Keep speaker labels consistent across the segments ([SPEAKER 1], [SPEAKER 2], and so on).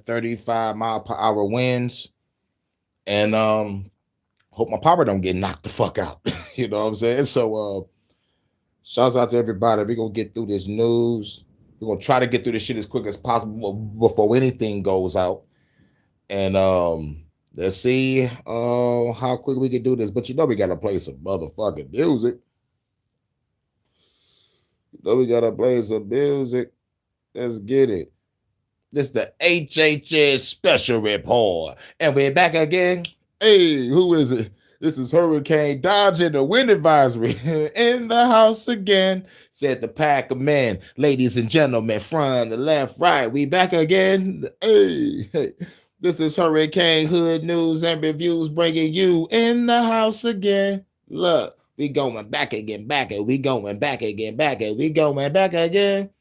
[SPEAKER 1] 35 mile per hour winds, and hope my power don't get knocked the fuck out. You know what I'm saying? So shouts out to everybody. We're gonna get through this news. We're gonna try to get through this shit as quick as possible before anything goes out. And let's see how quick we can do this. But you know we gotta play some motherfucking music. You know we gotta play some music. Let's get it. This is the HHN Special Report. And we're back again. Hey, who is it? This is Hurricane dodging the wind advisory. In the house again, said the pack of men. Ladies and gentlemen, from the left, right, we back again. Hey, hey. This is Hurricane Hood News and Reviews bringing you in the house again. Look, we going back again, back and we going back again, back and we going back again.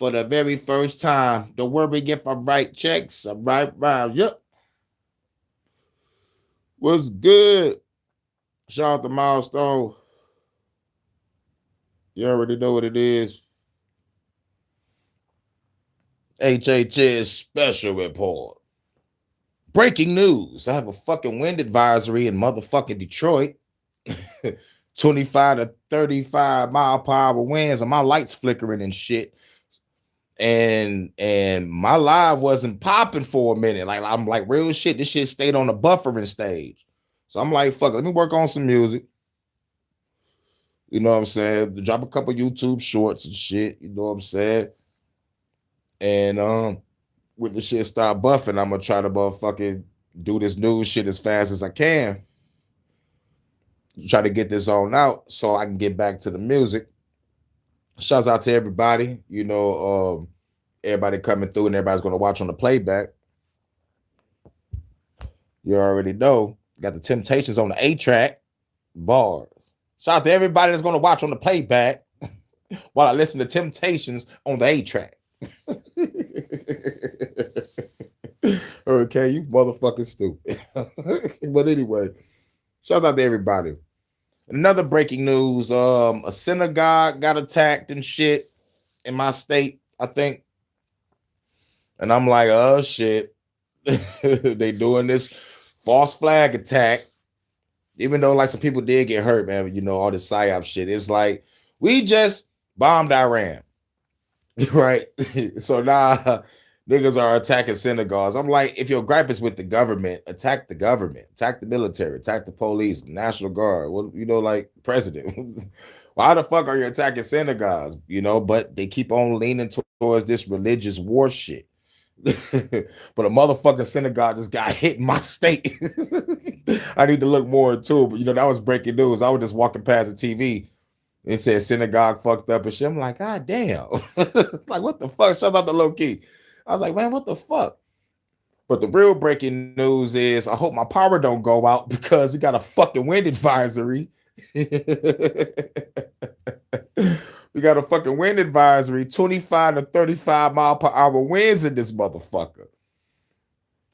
[SPEAKER 1] For the very first time, don't worry if I write checks, I write rhymes. Yep. What's good? Shout out to Milestone. You already know what it is. HHN Special Report. Breaking news. I have a fucking wind advisory in motherfucking Detroit. 25 to 35 mile per hour winds and my lights flickering and shit. And my live wasn't popping for a minute. Like I'm like real shit. This shit stayed on the buffering stage. So I'm like, fuck, let me work on some music. You know what I'm saying? Drop a couple YouTube shorts and shit. You know what I'm saying? And when the shit start buffing, I'm gonna try to motherfucking do this news shit as fast as I can. Try to get this on out so I can get back to the music. Shouts out to everybody. You know, everybody coming through and everybody's gonna watch on the playback. You already know. Got the Temptations on the A track. Bars. Shout out to everybody that's gonna watch on the playback while I listen to Temptations on the A track. Okay, you motherfucking stupid. But anyway, shout out to everybody. Another breaking news: a synagogue got attacked and shit in my state, I think. And I'm like, oh shit, they doing this false flag attack. Even though like some people did get hurt, man. You know all this psyop shit. It's like we just bombed Iran, right? So now niggas are attacking synagogues. I'm like, if your gripe is with the government, attack the military, attack the police, the National Guard. Well, you know, like president. Why the fuck are you attacking synagogues? You know, but they keep on leaning towards this religious war shit. But a motherfucking synagogue just got hit in my state. I need to look more into it. But you know, that was breaking news. I was just walking past the TV. It said synagogue fucked up and shit. I'm like, God damn. Like, what the fuck? Shout out to low key. I was like, man, what the fuck? But the real breaking news is I hope my power don't go out because we got a fucking wind advisory. We got a fucking wind advisory, 25 to 35 mile per hour winds in this motherfucker.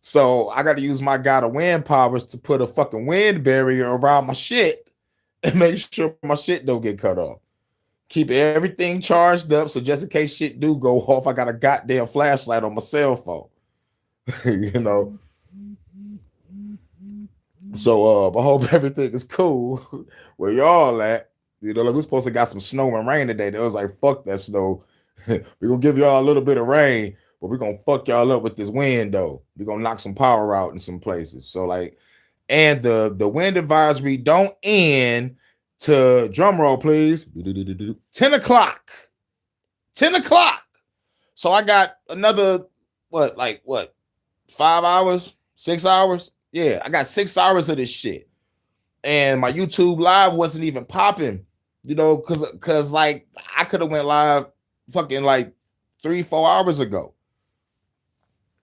[SPEAKER 1] So I got to use my God of wind powers to put a fucking wind barrier around my shit and make sure my shit don't get cut off. Keep everything charged up so just in case shit do go off, I got a goddamn flashlight on my cell phone. You know. So I hope everything is cool where y'all at. You know, like we're supposed to got some snow and rain today. They was like, fuck that snow. We're gonna give y'all a little bit of rain, but we're gonna fuck y'all up with this wind though. We're gonna knock some power out in some places. So like, and the wind advisory don't end to drum roll, please. 10 o'clock. 10 o'clock. So I got another 5 hours, 6 hours? Yeah, I got 6 hours of this shit. And my YouTube live wasn't even popping, you know, cause like I could have went live fucking like 3-4 hours ago.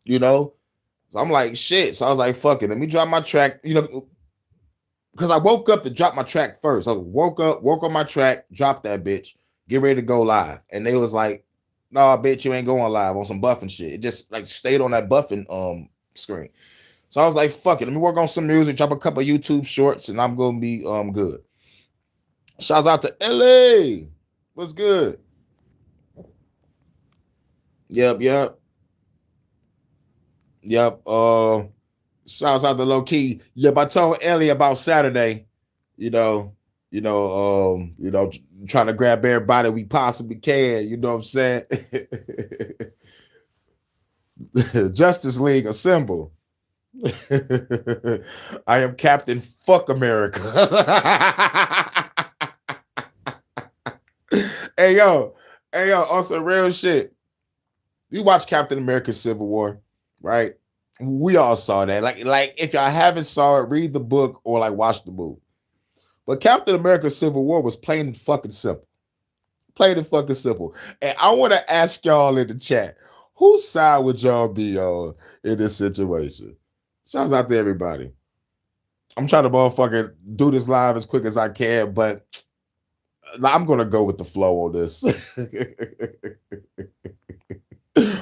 [SPEAKER 1] You know? So I'm like, shit. So I was like, fuck it. Let me drop my track, you know, because I woke up to drop my track first. I woke on my track, dropped that bitch, get ready to go live. And they was like, nah, bitch, you ain't going live on some buffing shit. It just like stayed on that buffing screen. So I was like, fuck it. Let me work on some music, drop a couple of YouTube shorts, and I'm gonna be good. Shouts out to LA. What's good? Yep. Yep. Shouts out to Low Key. Yep, I told Ellie about Saturday. You know, trying to grab everybody we possibly can. You know what I'm saying? Justice League assemble. I am Captain Fuck America. Hey yo, on some real shit. You watch Captain America Civil War, right? We all saw that. Like if y'all haven't saw it, read the book or like watch the movie. But Captain America Civil War was plain and fucking simple. Plain and fucking simple. And I want to ask y'all in the chat, whose side would y'all be on in this situation? Shouts out to everybody. I'm trying to motherfucking do this live as quick as I can, but I'm gonna go with the flow on this.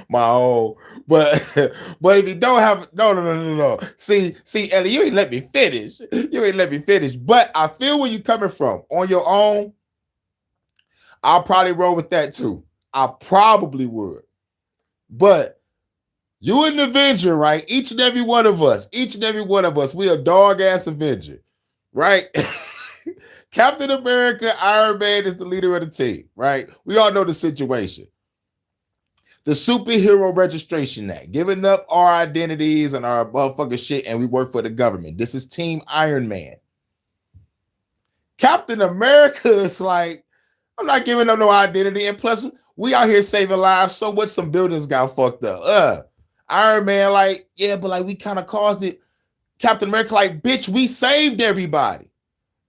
[SPEAKER 1] My own, but if you don't have no. See, Ellie, you ain't let me finish. But I feel where you're coming from. On your own, I'll probably roll with that too. I probably would. But you an Avenger, right? Each and every one of us, we a dog ass Avenger, right? Captain America, Iron Man is the leader of the team, right? We all know the situation. The Superhero Registration Act, giving up our identities and our motherfucking shit, and we work for the government. This is Team Iron Man. Captain America is like, I'm not giving up no identity, and plus, we out here saving lives, so what, some buildings got fucked up. Iron Man, like, yeah, but like, we kind of caused it. Captain America, like, bitch, we saved everybody.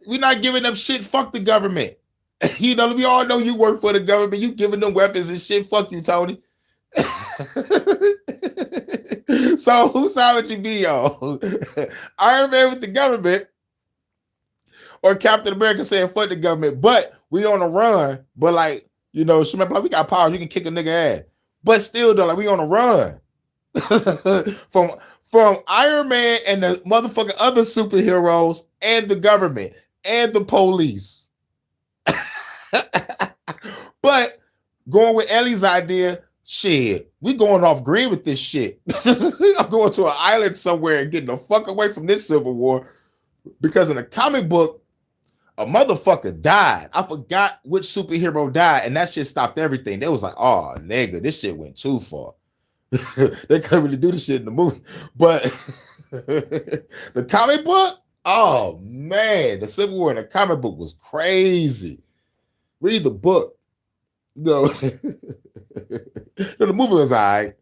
[SPEAKER 1] We're not giving up shit, fuck the government. We all know you work for the government, you giving them weapons and shit, fuck you, Tony. So whose side would you be on? Iron Man with the government or Captain America saying fuck the government, but we on a run, but like, she might be like, we got powers, you can kick a nigga ass, but still though, like, we on a run. from Iron Man and the motherfucking other superheroes and the government and the police. But going with Ellie's idea, shit, we going off grid with this shit. I'm going to an island somewhere and getting the fuck away from this Civil War, because in a comic book, a motherfucker died. I forgot which superhero died, and that shit stopped everything. They was like, oh, nigga, this shit went too far. They couldn't really do this shit in the movie. But the comic book, oh, man, the Civil War in the comic book was crazy. Read the book. The movie was all right.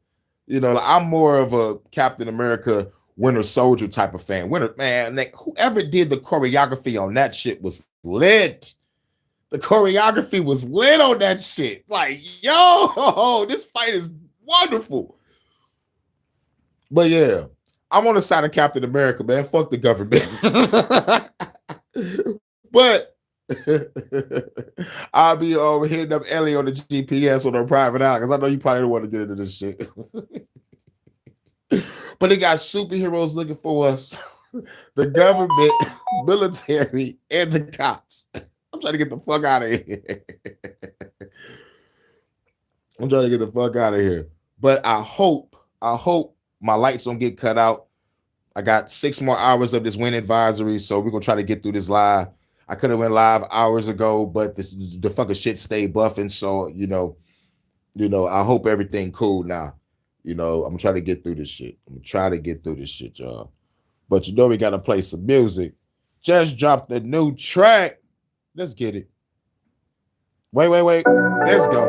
[SPEAKER 1] I'm more of a Captain America Winter Soldier type of fan. Whoever did the choreography on that shit was lit. The choreography was lit on that shit. Like, yo, this fight is wonderful. But yeah, I'm on the side of Captain America, man. Fuck the government. But I'll be hitting up Ellie on the GPS on her private island, because I know you probably don't want to get into this shit. But they got superheroes looking for us. The government, military, and the cops. I'm trying to get the fuck out of here. But I hope my lights don't get cut out. I got 6 more hours of this wind advisory, so we're gonna try to get through this live. I could have went live hours ago, but the fucking shit stayed buffing. So, I hope everything cool now. I'm gonna try to get through this shit. Y'all. But we gotta play some music. Just dropped the new track. Let's get it. Wait. Let's go.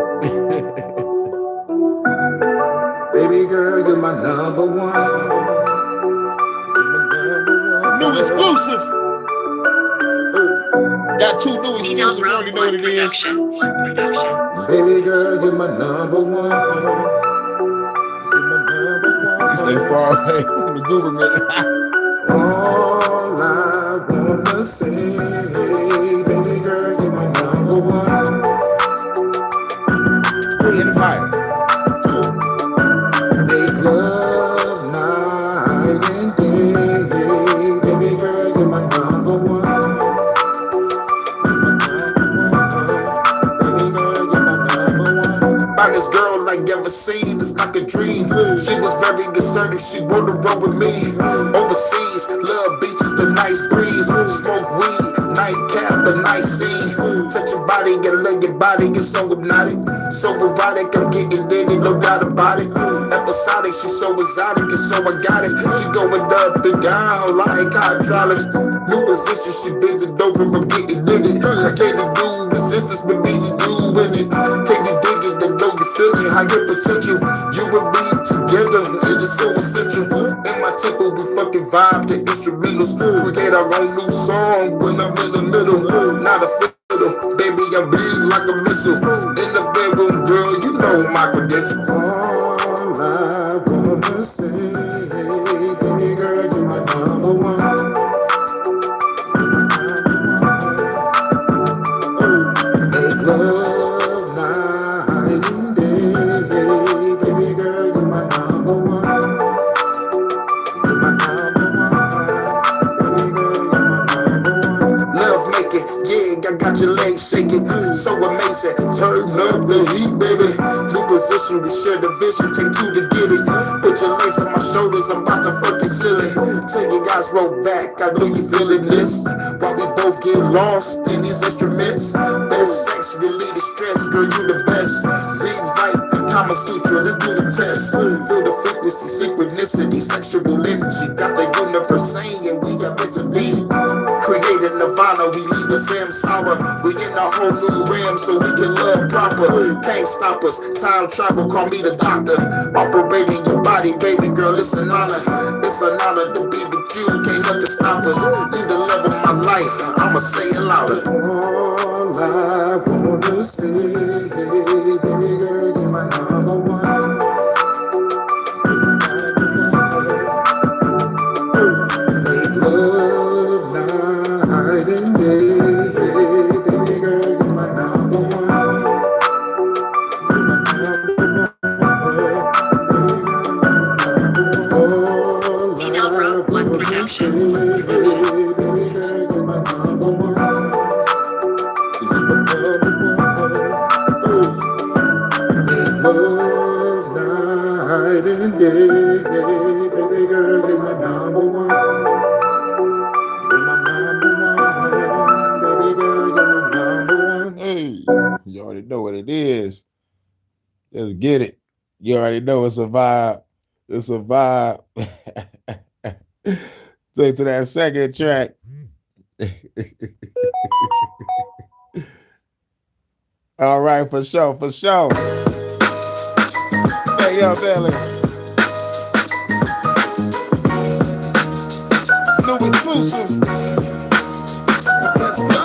[SPEAKER 2] Baby girl, you're my number one.
[SPEAKER 1] New exclusive. Got 2 new exclusives. You already know what it is.
[SPEAKER 2] Baby girl, you're my number one.
[SPEAKER 1] You stay far away from the government.
[SPEAKER 2] All I wanna say, baby girl, you're my number one.
[SPEAKER 1] Bring it higher.
[SPEAKER 2] Make love night and day, baby girl, you're my number one. Baby girl, you're my number one. Finest girl I ever seen, it's like a dream. She was very assertive, she wanted the road with me. Overseas, love beaches, the nice breeze. Smoke weed, nightcap, a nice scene. Touch your body, get love your body, get so hypnotic. So erotic, I'm getting litty, no doubt about it. Episodic, she's so exotic, and so I got it. She going up and down like hydraulics. New position, she bending over, I'm getting litty. I can't do resistance, but me and you in it. Can you dig it, then know you feel it, high potential. You and me together, it is so essential. In my temple, we fucking vibe the instrumentals. Create our own new song when I'm in the middle. Not a fiddle, baby, I bleed like a missile. In the bedroom, girl, you know my credentials. All I wanna say, baby girl, you're my number one. Make love night and day, baby girl, you're my number one. You're my number one, baby girl, you're my number one. Love making, yeah, I got your legs shaking, so amazing. Turn up the heat, baby. New position, we share the vision, take two to get it. Put your legs on my shoulders, I'm about to fucking silly. Tell you guys roll back, I know you feeling this. While we both get lost in these instruments. Best sex, relieve the stress, girl, you the best. Rewrite the Kama Sutra, let's do the test. Feel the frequency, synchronicity, sexual energy. Got the universe saying we got meant to be. Creating nirvana, we leave the same sour. We in a whole new realm so we can love proper. Can't stop us, time travel, call me the doctor. Operating your body, baby girl, it's an honor. It's an honor to be with you, can't nothing stop us. You the love of my life, I'ma say it louder. All I wanna say, baby girl, you're my number one. Make love night and day, baby girl, you're my number one. You're my number one. All I wanna say, baby girl, you're my number one. Love night and day, baby girl, you're my number one. You're my number one, baby girl, you're my number one.
[SPEAKER 1] Hey, you already know what it is. Let's get it. You already know it's a vibe. It's a vibe. Take to that second track. All right, for sure, for sure. Stay up, Ellie. New exclusive.
[SPEAKER 2] Let's go.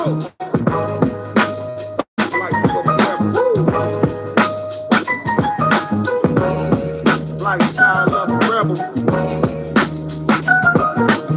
[SPEAKER 2] Lifestyle of a rebel.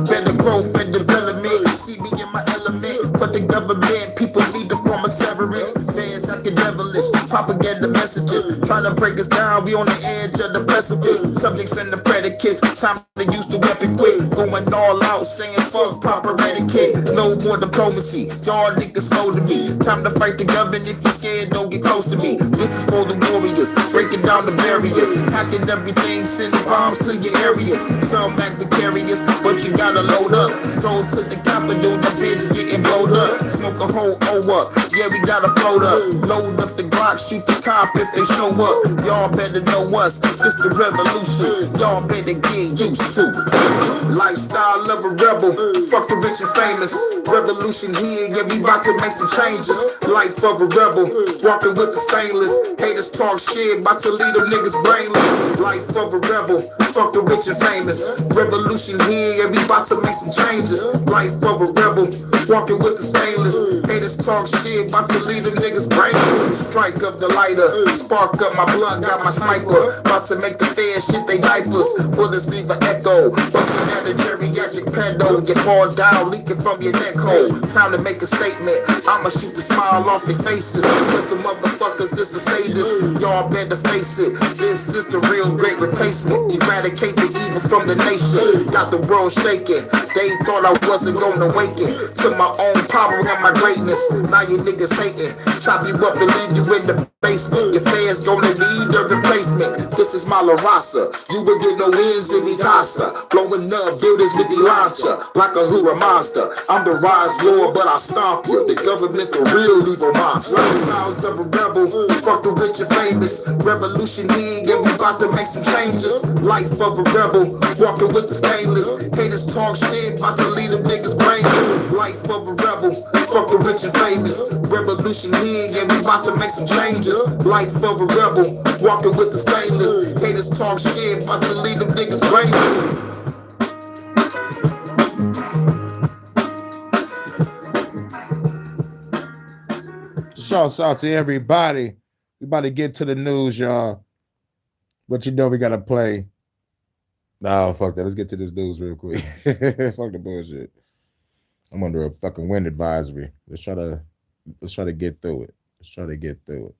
[SPEAKER 2] Better growth and development. See me in my element. But the government, people need to form a severance. Fans acting devilish, propaganda messages. Trying to break us down, we on the edge of the precipice. Subjects and the predicates, time to use the weapon quick. Going all out, saying fuck proper etiquette. No more diplomacy, y'all niggas holding me. Time to fight the government, if you're scared, don't get close to me. This is for the warriors, breaking down the barriers. Hacking everything, sending bombs to your areas. Some act vicarious, but you gotta load up. Stroll to the Capitol, the bitch getting blowed up. Smoke a whole O up, yeah we gotta float up. Load up the Glock, shoot the cop if they show up. Y'all better know us, this the revolution. Y'all better get used to it. Lifestyle of a rebel, fuck the rich and famous. Revolution here, yeah we about to make some changes. Life of a rebel, walking with the stainless. Haters talk shit, about to leave them niggas brainless. Life of a rebel, fuck the rich and famous. Revolution here, yeah we about to make some changes. Life of a rebel, walking with the stainless. Haters talk shit, about to leave them niggas brainless. Strike up the lighter, spark up my blunt, got my sniper. About to make the fans shit they diapers. Bullets leave an echo, busting at a geriatric pedo. Get fall down, leaking from your neck hole. Time to make a statement, I'ma shoot the smile off their faces. Cause the motherfuckers is the sadists, y'all better face it. This is the real great replacement. Eradicate eradicate the evil from the nation. Got the world shaking. They thought I wasn't gonna awaken to my own power and my greatness. Now you niggas hating. Chop you up and leave you in the basement. Your fans gonna need a replacement. This is my La Raza. You will get no ends in mi casa. Blowing up buildings with the launcher like a Hura monster. I'm the rise lord, but I stomp you. The government, the real evil monster. Lifestyles of a rebel. Fuck the rich and famous. Revolution here, and we about to make some changes. Life of a rebel. Walking with the stainless. Haters talk shit, about to leave them niggas brainless. Life of a rebel. Fuck the rich and famous. Revolution here, and we about to make some changes. Life of a rebel. Walking with the stainless. Haters talk shit, about to leave them niggas brainless.
[SPEAKER 1] Shouts out to everybody. We about to get to the news, y'all. But you know we gotta play. No, fuck that. Let's get to this news real quick. Fuck the bullshit. I'm under a fucking wind advisory. Let's try to get through it. Let's try to get through it.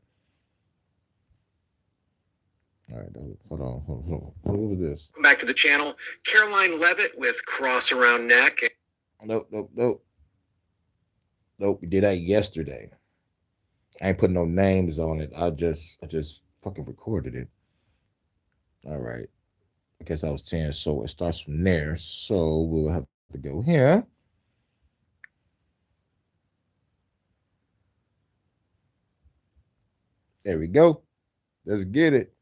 [SPEAKER 1] All right, hold on. What was this?
[SPEAKER 3] Back to the channel. Caroline Levitt with cross around neck.
[SPEAKER 1] Nope. We did that yesterday. I ain't putting no names on it. I just fucking recorded it. All right. I guess I was 10, so it starts from there. So we'll have to go here. There we go. Let's get it.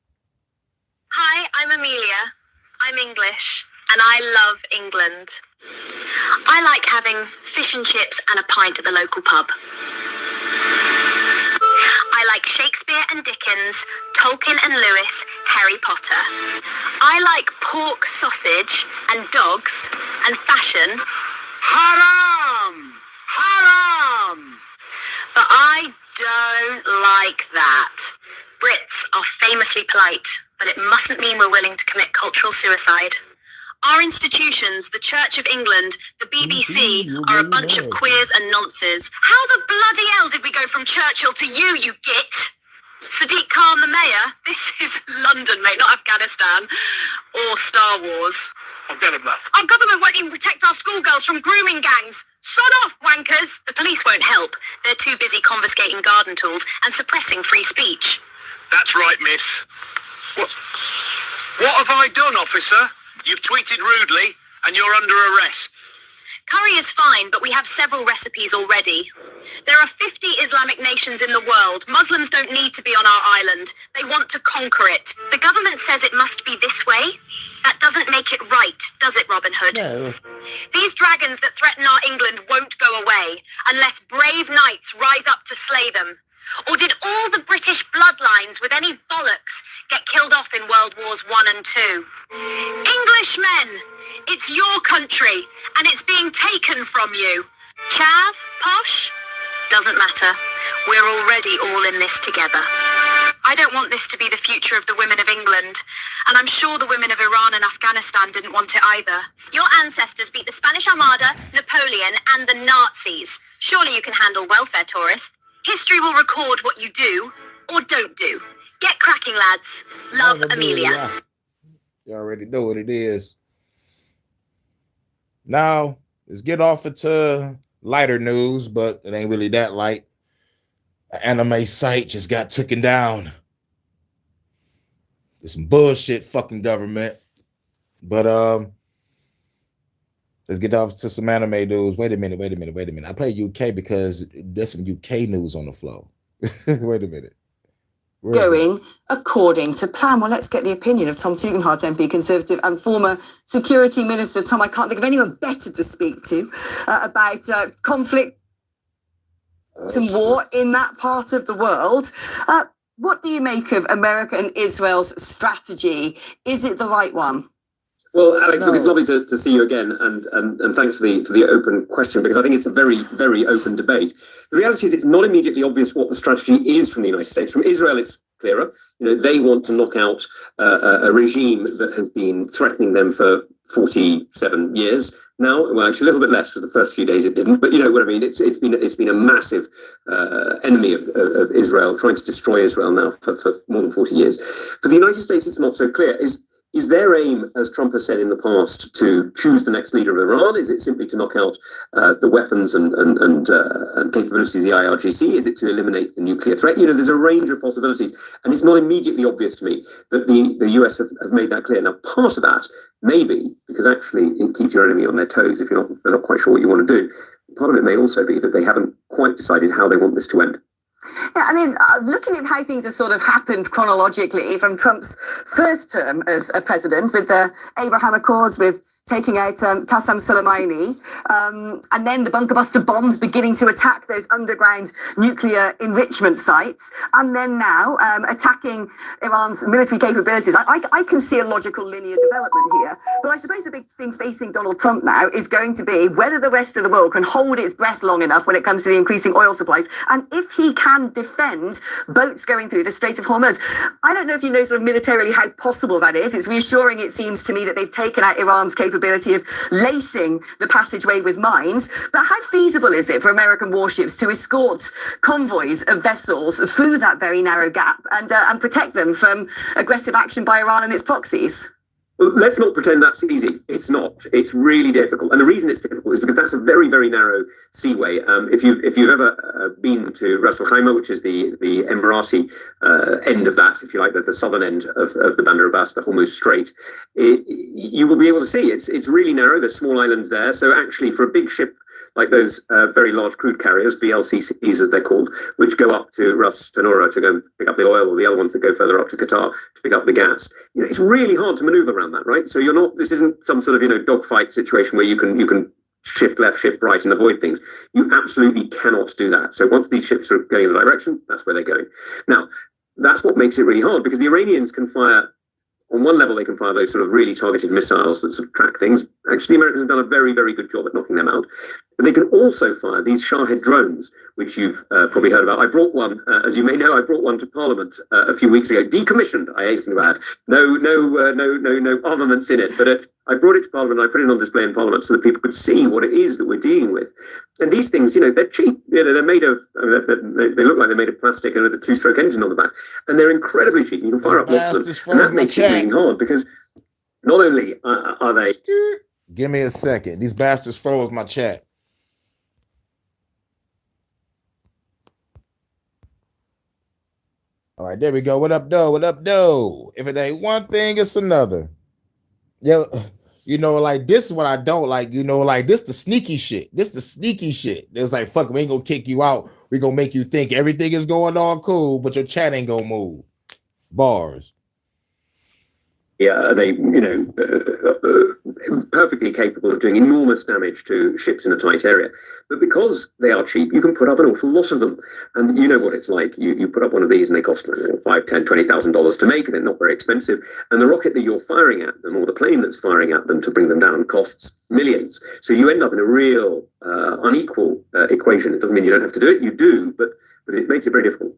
[SPEAKER 4] Hi, I'm Amelia. I'm English, and I love England. I like having fish and chips and a pint at the local pub. I like Shakespeare and Dickens, Tolkien and Lewis, Harry Potter. I like pork, sausage, and dogs, and fashion. Haram! Haram! But I don't like that. Brits are famously polite, but it mustn't mean we're willing to commit cultural suicide. Our institutions, the Church of England, the BBC, are a bunch of queers and nonces. How the bloody hell did we go from Churchill to you git? Sadiq Khan, the mayor? This is London, mate, not Afghanistan. Or Star Wars.
[SPEAKER 3] I'll get him that.
[SPEAKER 4] Our government won't even protect our schoolgirls from grooming gangs. Sod off, wankers. The police won't help. They're too busy confiscating garden tools and suppressing free speech.
[SPEAKER 3] That's right, miss. What have I done, officer? You've tweeted rudely, and you're under arrest.
[SPEAKER 4] Curry is fine, but we have several recipes already. There are 50 Islamic nations in the world. Muslims don't need to be on our island. They want to conquer it. The government says it must be this way. That doesn't make it right, does it, Robin Hood?
[SPEAKER 1] No.
[SPEAKER 4] These dragons that threaten our England won't go away unless brave knights rise up to slay them. Or did all the British bloodlines with any bollocks get killed off in World Wars I and II? Englishmen, it's your country, and it's being taken from you. Chav, posh? Doesn't matter. We're already all in this together. I don't want this to be the future of the women of England, and I'm sure the women of Iran and Afghanistan didn't want it either. Your ancestors beat the Spanish Armada, Napoleon, and the Nazis. Surely you can handle welfare tourists. History will record what you do or don't do. Get cracking, lads. Love, Amelia.
[SPEAKER 1] You already know what it is. Now, let's get off into lighter news, but it ain't really that light. An anime site just got taken down. There's some bullshit fucking government. But let's get off to some anime news. Wait a minute. I play UK because there's some UK news on the flow. Wait a minute.
[SPEAKER 5] Going according to plan. Well, let's get the opinion of Tom Tugendhat, MP Conservative and former Security Minister. Tom, I can't think of anyone better to speak to about conflict and war in that part of the world. What do you make of America and Israel's strategy? Is it the right one?
[SPEAKER 6] Well, Alex, look, it's lovely to see you again, and thanks for the open question, because I think it's a very, very open debate. The reality is it's not immediately obvious what the strategy is from the United States. From Israel, it's clearer. They want to knock out a regime that has been threatening them for 47 years now. Well, actually, a little bit less for the first few days it didn't, but you know what I mean. It's been a massive enemy of Israel, trying to destroy Israel now for more than 40 years. For the United States, it's not so clear. Is their aim, as Trump has said in the past, to choose the next leader of Iran? Is it simply to knock out the weapons and capabilities of the IRGC? Is it to eliminate the nuclear threat? There's a range of possibilities, and it's not immediately obvious to me that the US have made that clear. Now, part of that may be because actually it keeps your enemy on their toes if they're not quite sure what you want to do. Part of it may also be that they haven't quite decided how they want this to end.
[SPEAKER 5] Yeah, I mean, looking at how things have sort of happened chronologically from Trump's first term as a president with the Abraham Accords, with taking out Qasem Soleimani, and then the bunker buster bombs beginning to attack those underground nuclear enrichment sites, and then now attacking Iran's military capabilities. I can see a logical linear development here, but I suppose the big thing facing Donald Trump now is going to be whether the rest of the world can hold its breath long enough when it comes to the increasing oil supplies, and if he can defend boats going through the Strait of Hormuz. I don't know if you know sort of militarily how possible that is. It's reassuring, it seems to me, that they've taken out Iran's capability of lacing the passageway with mines, but how feasible is it for American warships to escort convoys of vessels through that very narrow gap and protect them from aggressive action by Iran and its proxies?
[SPEAKER 6] Well, let's not pretend that's easy. It's not. It's really difficult, and the reason it's difficult is because that's a very, very narrow seaway. If you've ever been to Ras Al Khaimah, which is the Emirati end of that, if you like, the southern end of the Bandar Abbas, the Hormuz Strait, you will be able to see it's really narrow. There's small islands there, so actually, for a big ship like those very large crude carriers, VLCCs as they're called, which go up to Ras Tanura to go and pick up the oil, or the other ones that go further up to Qatar to pick up the gas. It's really hard to maneuver around that, right? So this isn't some sort of dogfight situation where you can shift left, shift right, and avoid things. You absolutely cannot do that. So once these ships are going in the direction, that's where they're going. Now, that's what makes it really hard, because the Iranians can fire. On one level, they can fire those sort of really targeted missiles that sort of track things. Actually, the Americans have done a very, very good job at knocking them out. But they can also fire these Shahed drones, which you've probably heard about. I brought one, as you may know, to Parliament a few weeks ago, decommissioned, I hasten to add. No armaments in it. But I brought it to Parliament, and I put it on display in Parliament so that people could see what it is that we're dealing with. And these things, they're cheap. They're made of, they look like they're made of plastic and with a two-stroke engine on the back. And they're incredibly cheap. You can fire up lots of them. And that makes it really hard, because not only are they...
[SPEAKER 1] Give me a second. These bastards froze my chat. All right, there we go. What up, though? What up, though? If it ain't one thing, it's another. Yeah, like this is what I don't like. This the sneaky shit. It's like, fuck, we ain't gonna kick you out. We gonna make you think everything is going on cool, but your chat ain't gonna move. Bars.
[SPEAKER 6] Yeah, they, perfectly capable of doing enormous damage to ships in a tight area. But because they are cheap, you can put up an awful lot of them. And you know what it's like. You put up one of these and they cost $5,000, $10,000, $20,000 to make, and they're not very expensive. And the rocket that you're firing at them, or the plane that's firing at them to bring them down, costs millions. So you end up in a real unequal equation. It doesn't mean you don't have to do it. You do, but it makes it very difficult.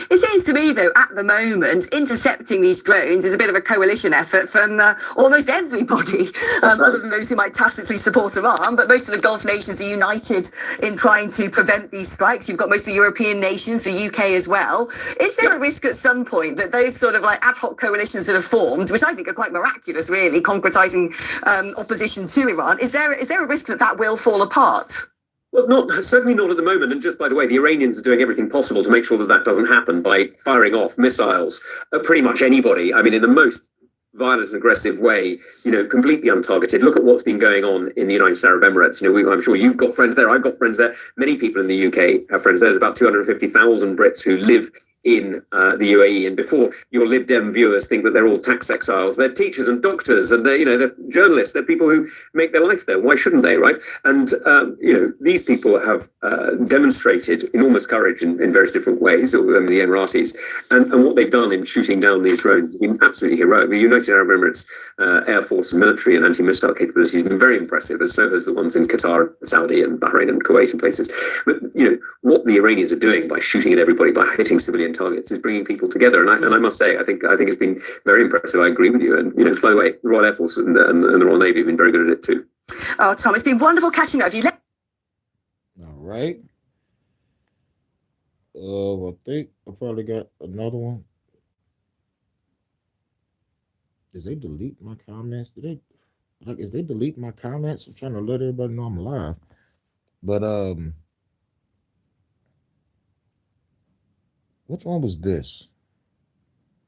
[SPEAKER 5] It seems to me, though, at the moment, intercepting these drones is a bit of a coalition effort from almost everybody, other than those who might tacitly support Iran. But most of the Gulf nations are united in trying to prevent these strikes. You've got most of the European nations, the UK as well. Is there a risk at some point that those sort of like ad hoc coalitions that have formed, which I think are quite miraculous, really, concretizing opposition to Iran, is there a risk that will fall apart?
[SPEAKER 6] Well, certainly not at the moment. And just by the way, the Iranians are doing everything possible to make sure that doesn't happen by firing off missiles at pretty much anybody. I mean, in the most violent and aggressive way, completely untargeted. Look at what's been going on in the United Arab Emirates. I'm sure you've got friends there. I've got friends there. Many people in the UK have friends there. There's about 250,000 Brits who live in the UAE, and before your Lib Dem viewers think that they're all tax exiles, they're teachers and doctors, and they're journalists, they're people who make their life there. Why shouldn't they, right? And these people have demonstrated enormous courage in various different ways, the Emiratis, and what they've done in shooting down these drones has been absolutely heroic. The United Arab Emirates Air Force and military and anti-missile capabilities have been very impressive, as so has the ones in Qatar, Saudi, and Bahrain and Kuwait and places. But what the Iranians are doing by shooting at everybody, by hitting civilian targets, is bringing people together, and I must say, I think it's been very impressive. I agree with you, and by the way, the Royal Air Force and the Royal Navy have been very good at it too.
[SPEAKER 5] Oh, Tom, it's been wonderful catching up with you.
[SPEAKER 1] All right. I think I probably got another one. Is they delete my comments? Is they delete my comments? I'm trying to let everybody know I'm alive. But which one was this?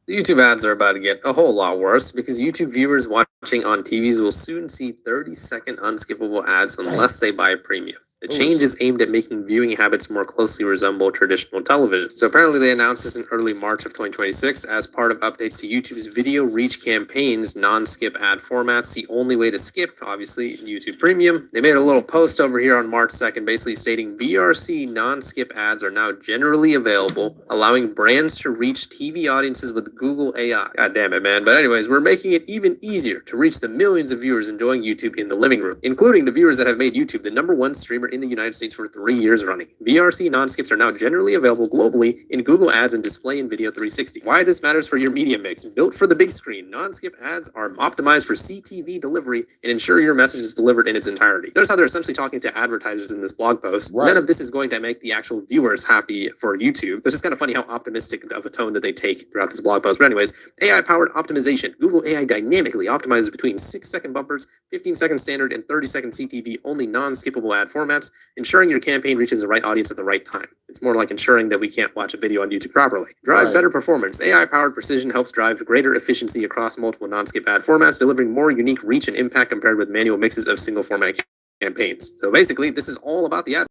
[SPEAKER 7] The YouTube ads are about to get a whole lot worse because YouTube viewers watching on TVs will soon see 30-second unskippable ads unless they buy premium. The change is aimed at making viewing habits more closely resemble traditional television. So apparently they announced this in early March of 2026 as part of updates to YouTube's video reach campaigns, non-skip ad formats. The only way to skip, obviously, YouTube Premium. They made a little post over here on March 2nd basically stating VRC non-skip ads are now generally available, allowing brands to reach TV audiences with Google AI. God damn it, man. But anyways, we're making it even easier to reach the millions of viewers enjoying YouTube in the living room, including the viewers that have made YouTube the #1 streamer in the United States for 3 years running. VRC non-skips are now generally available globally in Google Ads and Display in Video 360. Why this matters for your media mix. Built for the big screen, non-skip ads are optimized for CTV delivery and ensure your message is delivered in its entirety. Notice how they're essentially talking to advertisers in this blog post. Right. None of this is going to make the actual viewers happy for YouTube. So it's just kind of funny how optimistic of a tone that they take throughout this blog post. But anyways, AI-powered optimization. Google AI dynamically optimizes between 6-second bumpers, 15-second standard, and 30-second CTV only non-skippable ad formats, ensuring your campaign reaches the right audience at the right time. It's more like ensuring that we can't watch a video on YouTube properly. Drive better performance. AI-powered precision helps drive greater efficiency across multiple non-skip ad formats, delivering more unique reach and impact compared with manual mixes of single-format campaigns. So basically, this is all about the ad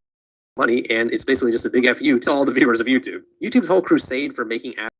[SPEAKER 7] money, and it's basically just a big FU to all the viewers of YouTube. YouTube's whole crusade for making ads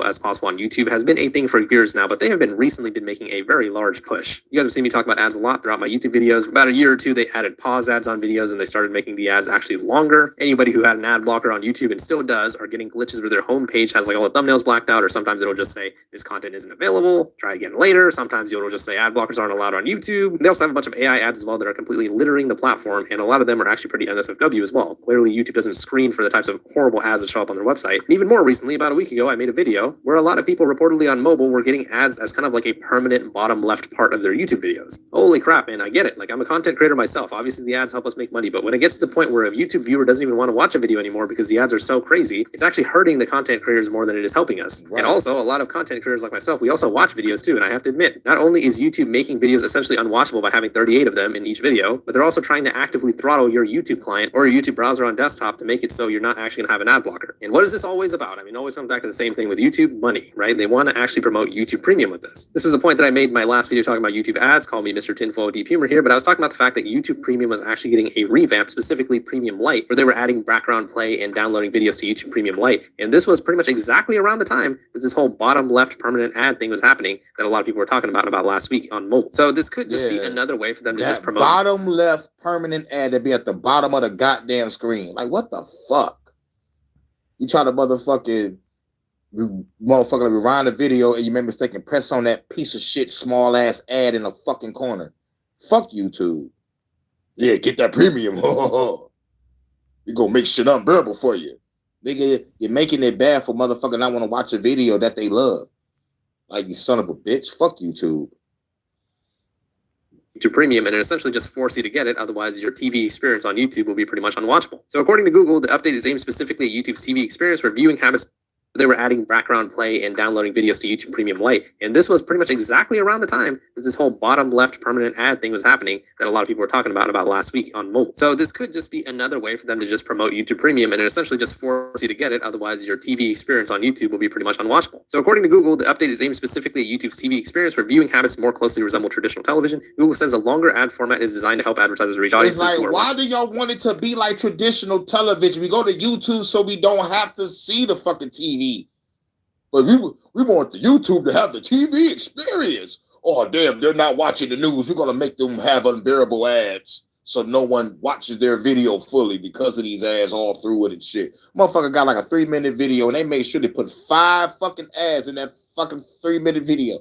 [SPEAKER 7] as possible on YouTube has been a thing for years now, but they have recently been making a very large push. You guys have seen me talk about ads a lot throughout my YouTube videos. For about a year or two, they added pause ads on videos and they started making the ads actually longer. Anybody who had an ad blocker on YouTube and still does are getting glitches where their homepage has like all the thumbnails blacked out, or sometimes it'll just say this content isn't available, try again later. Sometimes it'll just say ad blockers aren't allowed on YouTube. They also have a bunch of AI ads as well that are completely littering the platform, and a lot of them are actually pretty NSFW as well. Clearly, YouTube doesn't screen for the types of horrible ads that show up on their website. And even more recently, about a week ago, I made a video where a lot of people reportedly on mobile were getting ads as kind of like a permanent bottom left part of their YouTube videos. Holy crap, man, I get it. Like, I'm a content creator myself. Obviously, the ads help us make money, but when it gets to the point where a YouTube viewer doesn't even want to watch a video anymore because the ads are so crazy, it's actually hurting the content creators more than it is helping us. Right. And also, a lot of content creators like myself, we also watch videos too, and I have to admit, not only is YouTube making videos essentially unwatchable by having 38 of them in each video, but they're also trying to actively throttle your YouTube client or your YouTube browser on desktop to make it so you're not actually going to have an ad blocker. And what is this always about? I mean, it always comes back to the same thing with YouTube, money, right? They want to actually promote YouTube Premium with this. This was a point that I made in my last video talking about YouTube ads. Call me Mr. Tinfoil Deep Humor here, but I was talking about the fact that YouTube Premium was actually getting a revamp, specifically Premium Lite, where they were adding background play and downloading videos to YouTube Premium Lite. And this was pretty much exactly around the time that this whole bottom left permanent ad thing was happening that a lot of people were talking about last week on mobile. So this could just be another way for them to just promote.
[SPEAKER 1] Bottom left permanent ad that be at the bottom of the goddamn screen. Like, what the fuck? You try to motherfucking rewind the video and you made a mistake and press on that piece of shit small ass ad in the fucking corner. Fuck YouTube. Yeah, get that premium. We gonna make shit unbearable for you. Nigga, you're making it bad for motherfucker not want to watch a video that they love. Like, you son of a bitch. Fuck YouTube.
[SPEAKER 7] YouTube Premium, and it essentially just force you to get it. Otherwise, your TV experience on YouTube will be pretty much unwatchable. So according to Google, the update is aimed specifically at YouTube's TV experience where viewing habits. They were adding background play and downloading videos to YouTube Premium Lite. And this was pretty much exactly around the time that this whole bottom left permanent ad thing was happening that a lot of people were talking about last week on mobile. So this could just be another way for them to just promote YouTube Premium and it essentially just force you to get it. Otherwise, your TV experience on YouTube will be pretty much unwatchable. So according to Google, the update is aimed specifically at YouTube's TV experience where viewing habits more closely resemble traditional television. Google says a longer ad format is designed to help advertisers reach audiences.
[SPEAKER 1] It's like, why do y'all want it to be like traditional television? We go to YouTube so we don't have to see the fucking TV. But we want the YouTube to have the TV experience. Oh, damn, they're not watching the news. We're going to make them have unbearable ads so no one watches their video fully because of these ads all through it and shit. Motherfucker got like a 3-minute video and they made sure they put 5 fucking ads in that fucking 3-minute video.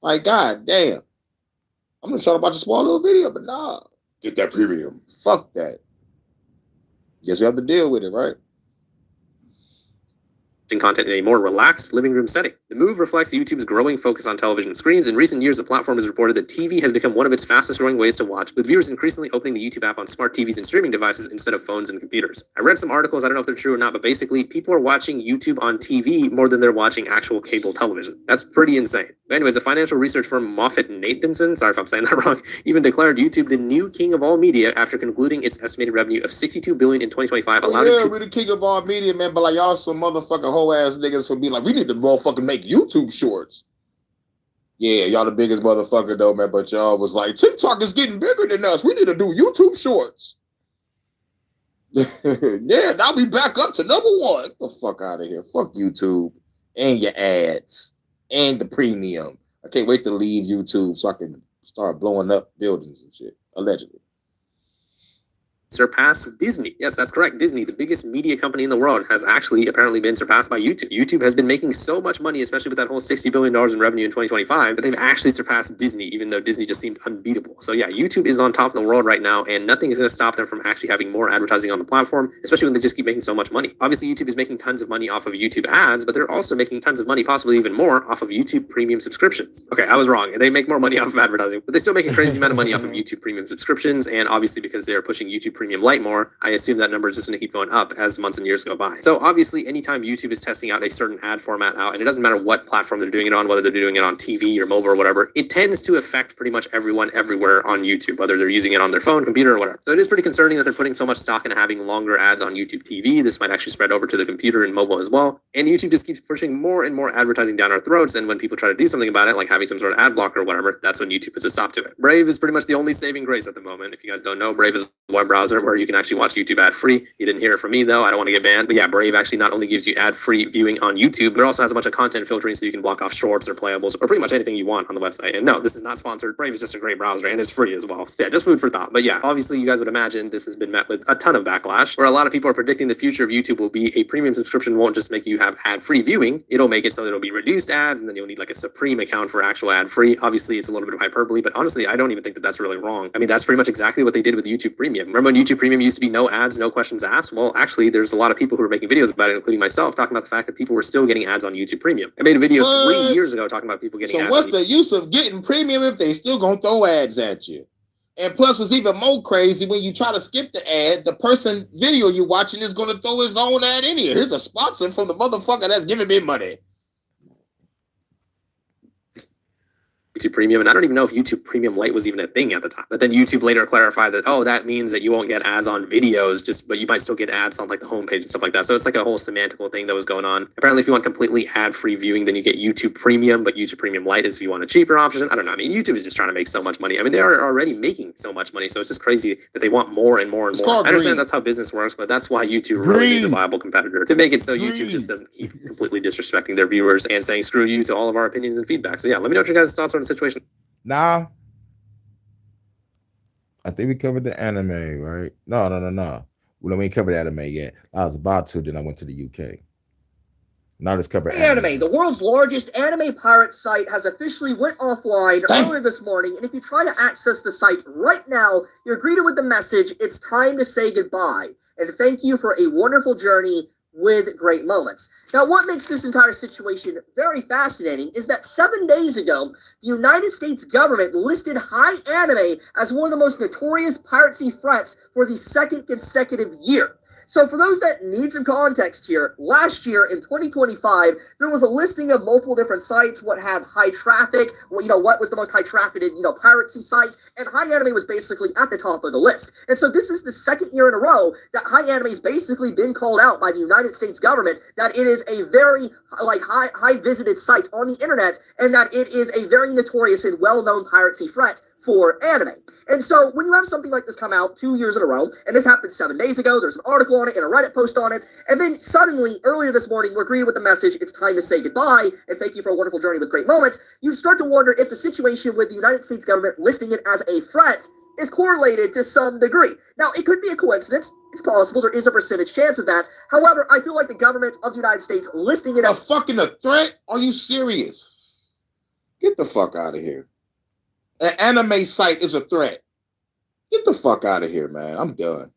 [SPEAKER 1] Like, god damn. I'm going to try to watch a small little video, but nah. Get that premium. Fuck that. Guess we have to deal with it, right?
[SPEAKER 7] Content in a more relaxed living room setting. The move reflects YouTube's growing focus on television screens. In recent years, the platform has reported that TV has become one of its fastest growing ways to watch, with viewers increasingly opening the YouTube app on smart TVs and streaming devices instead of phones and computers. I read some articles, I don't know if they're true or not, but basically people are watching YouTube on TV more than they're watching actual cable television. That's pretty insane. Anyways, a financial research firm MoffettNathanson, sorry if I'm saying that wrong, even declared YouTube the new king of all media after concluding its estimated revenue of $62 billion in 2025.
[SPEAKER 1] We're the king of all media, man. But like y'all, some motherfucking whole ass niggas for be like, we need to motherfucking make YouTube shorts. Yeah, y'all the biggest motherfucker though, man. But y'all was like, TikTok is getting bigger than us. We need to do YouTube shorts. Yeah, I'll be back up to #1. Get the fuck out of here. Fuck YouTube and your ads and the premium. I can't wait to leave YouTube so I can start blowing up buildings and shit, allegedly.
[SPEAKER 7] Surpass Disney. Yes, that's correct. Disney, the biggest media company in the world, has actually apparently been surpassed by YouTube. YouTube has been making so much money, especially with that whole $60 billion in revenue in 2025, that they've actually surpassed Disney, even though Disney just seemed unbeatable. So yeah, YouTube is on top of the world right now, and nothing is going to stop them from actually having more advertising on the platform, especially when they just keep making so much money. Obviously, YouTube is making tons of money off of YouTube ads, but they're also making tons of money, possibly even more, off of YouTube premium subscriptions. Okay, I was wrong. They make more money off of advertising, but they still make a crazy amount of money off of YouTube premium subscriptions, and obviously because they're pushing YouTube Premium Lite more, I assume that number is just going to keep going up as months and years go by. So obviously, anytime YouTube is testing out a certain ad format out, and it doesn't matter what platform they're doing it on, whether they're doing it on TV or mobile or whatever, it tends to affect pretty much everyone everywhere on YouTube, whether they're using it on their phone, computer, or whatever. So it is pretty concerning that they're putting so much stock into having longer ads on YouTube TV. This might actually spread over to the computer and mobile as well. And YouTube just keeps pushing more and more advertising down our throats. And when people try to do something about it, like having some sort of ad blocker or whatever, that's when YouTube puts a stop to it. Brave is pretty much the only saving grace at the moment. If you guys don't know, Brave is a web browser where you can actually watch YouTube ad free. You didn't hear it from me though. I don't want to get banned. But yeah, Brave actually not only gives you ad-free viewing on YouTube, but it also has a bunch of content filtering so you can block off shorts or playables or pretty much anything you want on the website. And no, this is not sponsored. Brave is just a great browser and it's free as well. So yeah, just food for thought. But yeah, obviously you guys would imagine this has been met with a ton of backlash, where a lot of people are predicting the future of YouTube will be a premium subscription won't just make you have ad-free viewing. It'll make it so it'll be reduced ads, and then you'll need like a Supreme account for actual ad-free. Obviously, it's a little bit of hyperbole, but honestly, I don't even think that that's really wrong. I mean, that's pretty much exactly what they did with YouTube Premium. Remember when YouTube Premium used to be no ads, no questions asked? Well, actually, there's a lot of people who were making videos about it, including myself, talking about the fact that people were still getting ads on YouTube Premium. I made a video 3 years ago talking about people getting ads.
[SPEAKER 1] So what's the use of getting premium if they still gonna throw ads at you? And plus, what's even more crazy, when you try to skip the ad, the person video you're watching is gonna throw his own ad in here. Here's a sponsor from the motherfucker that's giving me money.
[SPEAKER 7] YouTube Premium, and I don't even know if YouTube Premium Lite was even a thing at the time. But then YouTube later clarified that, oh, that means that you won't get ads on videos, but you might still get ads on like the homepage and stuff like that. So it's like a whole semantical thing that was going on. Apparently, if you want completely ad-free viewing, then you get YouTube Premium, but YouTube Premium Lite is if you want a cheaper option. I don't know. I mean, YouTube is just trying to make so much money. I mean, they are already making so much money, so it's just crazy that they want more and more and more. I understand that's how business works, but that's why YouTube really is a viable competitor, to make it so YouTube just doesn't keep completely disrespecting their viewers and saying screw you to all of our opinions and feedback. So yeah, let me know what your guys' thoughts are on the situation.
[SPEAKER 1] Nah, I think we covered the anime, right? No. We ain't covered anime yet. I was about to, then I went to the UK. Now let's cover
[SPEAKER 8] anime. The world's largest anime pirate site has officially went offline earlier this morning, and if you try to access the site right now, you're greeted with the message, it's time to say goodbye, and thank you for a wonderful journey with great moments. Now, what makes this entire situation very fascinating is that 7 days ago, the United States government listed Hi Anime as one of the most notorious piracy threats for the second consecutive year. So for those that need some context here, last year in 2025, there was a listing of multiple different sites, what had high traffic, what was the most high trafficked, piracy site, and Hi Anime was basically at the top of the list. And so this is the second year in a row that Hi Anime has basically been called out by the United States government that it is a very high visited site on the internet, and that it is a very notorious and well-known piracy threat for anime. And so when you have something like this come out 2 years in a row, and this happened 7 days ago, there's an article on it and a Reddit post on it, and then suddenly, earlier this morning, we're greeted with the message, it's time to say goodbye, and thank you for a wonderful journey with great moments, you start to wonder if the situation with the United States government listing it as a threat is correlated to some degree. Now, it could be a coincidence. It's possible. There is a percentage chance of that. However, I feel like the government of the United States listing it as
[SPEAKER 1] a threat? Are you serious? Get the fuck out of here. An anime site is a threat. Get the fuck out of here, man. I'm done.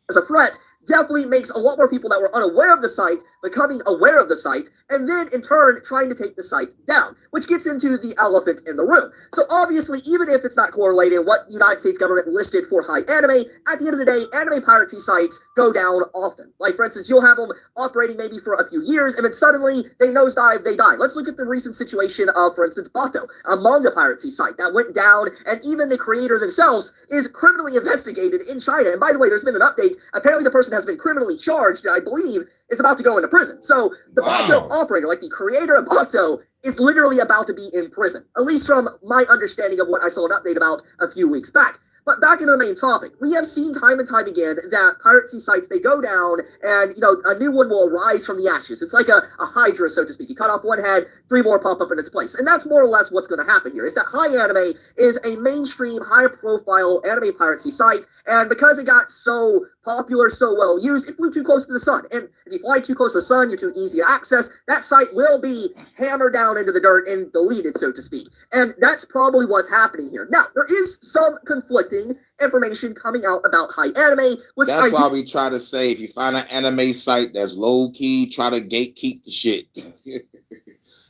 [SPEAKER 8] As a threat definitely makes a lot more people that were unaware of the site becoming aware of the site, and then in turn trying to take the site down, which gets into the elephant in the room. So obviously, even if it's not correlated what the United States government listed for high anime, at the end of the day, anime piracy sites go down often. Like, for instance, you'll have them operating maybe for a few years, and then suddenly they nosedive, they die. Let's look at the recent situation of, for instance, Bato, a manga piracy site that went down, and even the creator themselves is criminally investigated in China. And by the way, there's been an update. Apparently the person has been criminally charged, and I believe is about to go into prison. So the Bato operator, like the creator of Bato, is literally about to be in prison, at least from my understanding of what I saw an update about a few weeks back. But back into the main topic, we have seen time and time again that piracy sites, they go down and, a new one will arise from the ashes. It's like a hydra, so to speak. You cut off one head, 3 more pop up in its place. And that's more or less what's going to happen here, is that High Anime is a mainstream, high-profile anime piracy site, and because it got so popular, so well used, it flew too close to the sun. And if you fly too close to the sun, you're too easy to access, that site will be hammered down into the dirt and deleted, so to speak. And that's probably what's happening here. Now, there is some conflicting information coming out about High Anime, which
[SPEAKER 1] that's why we try to say, if you find an anime site that's low-key, try to gatekeep the shit.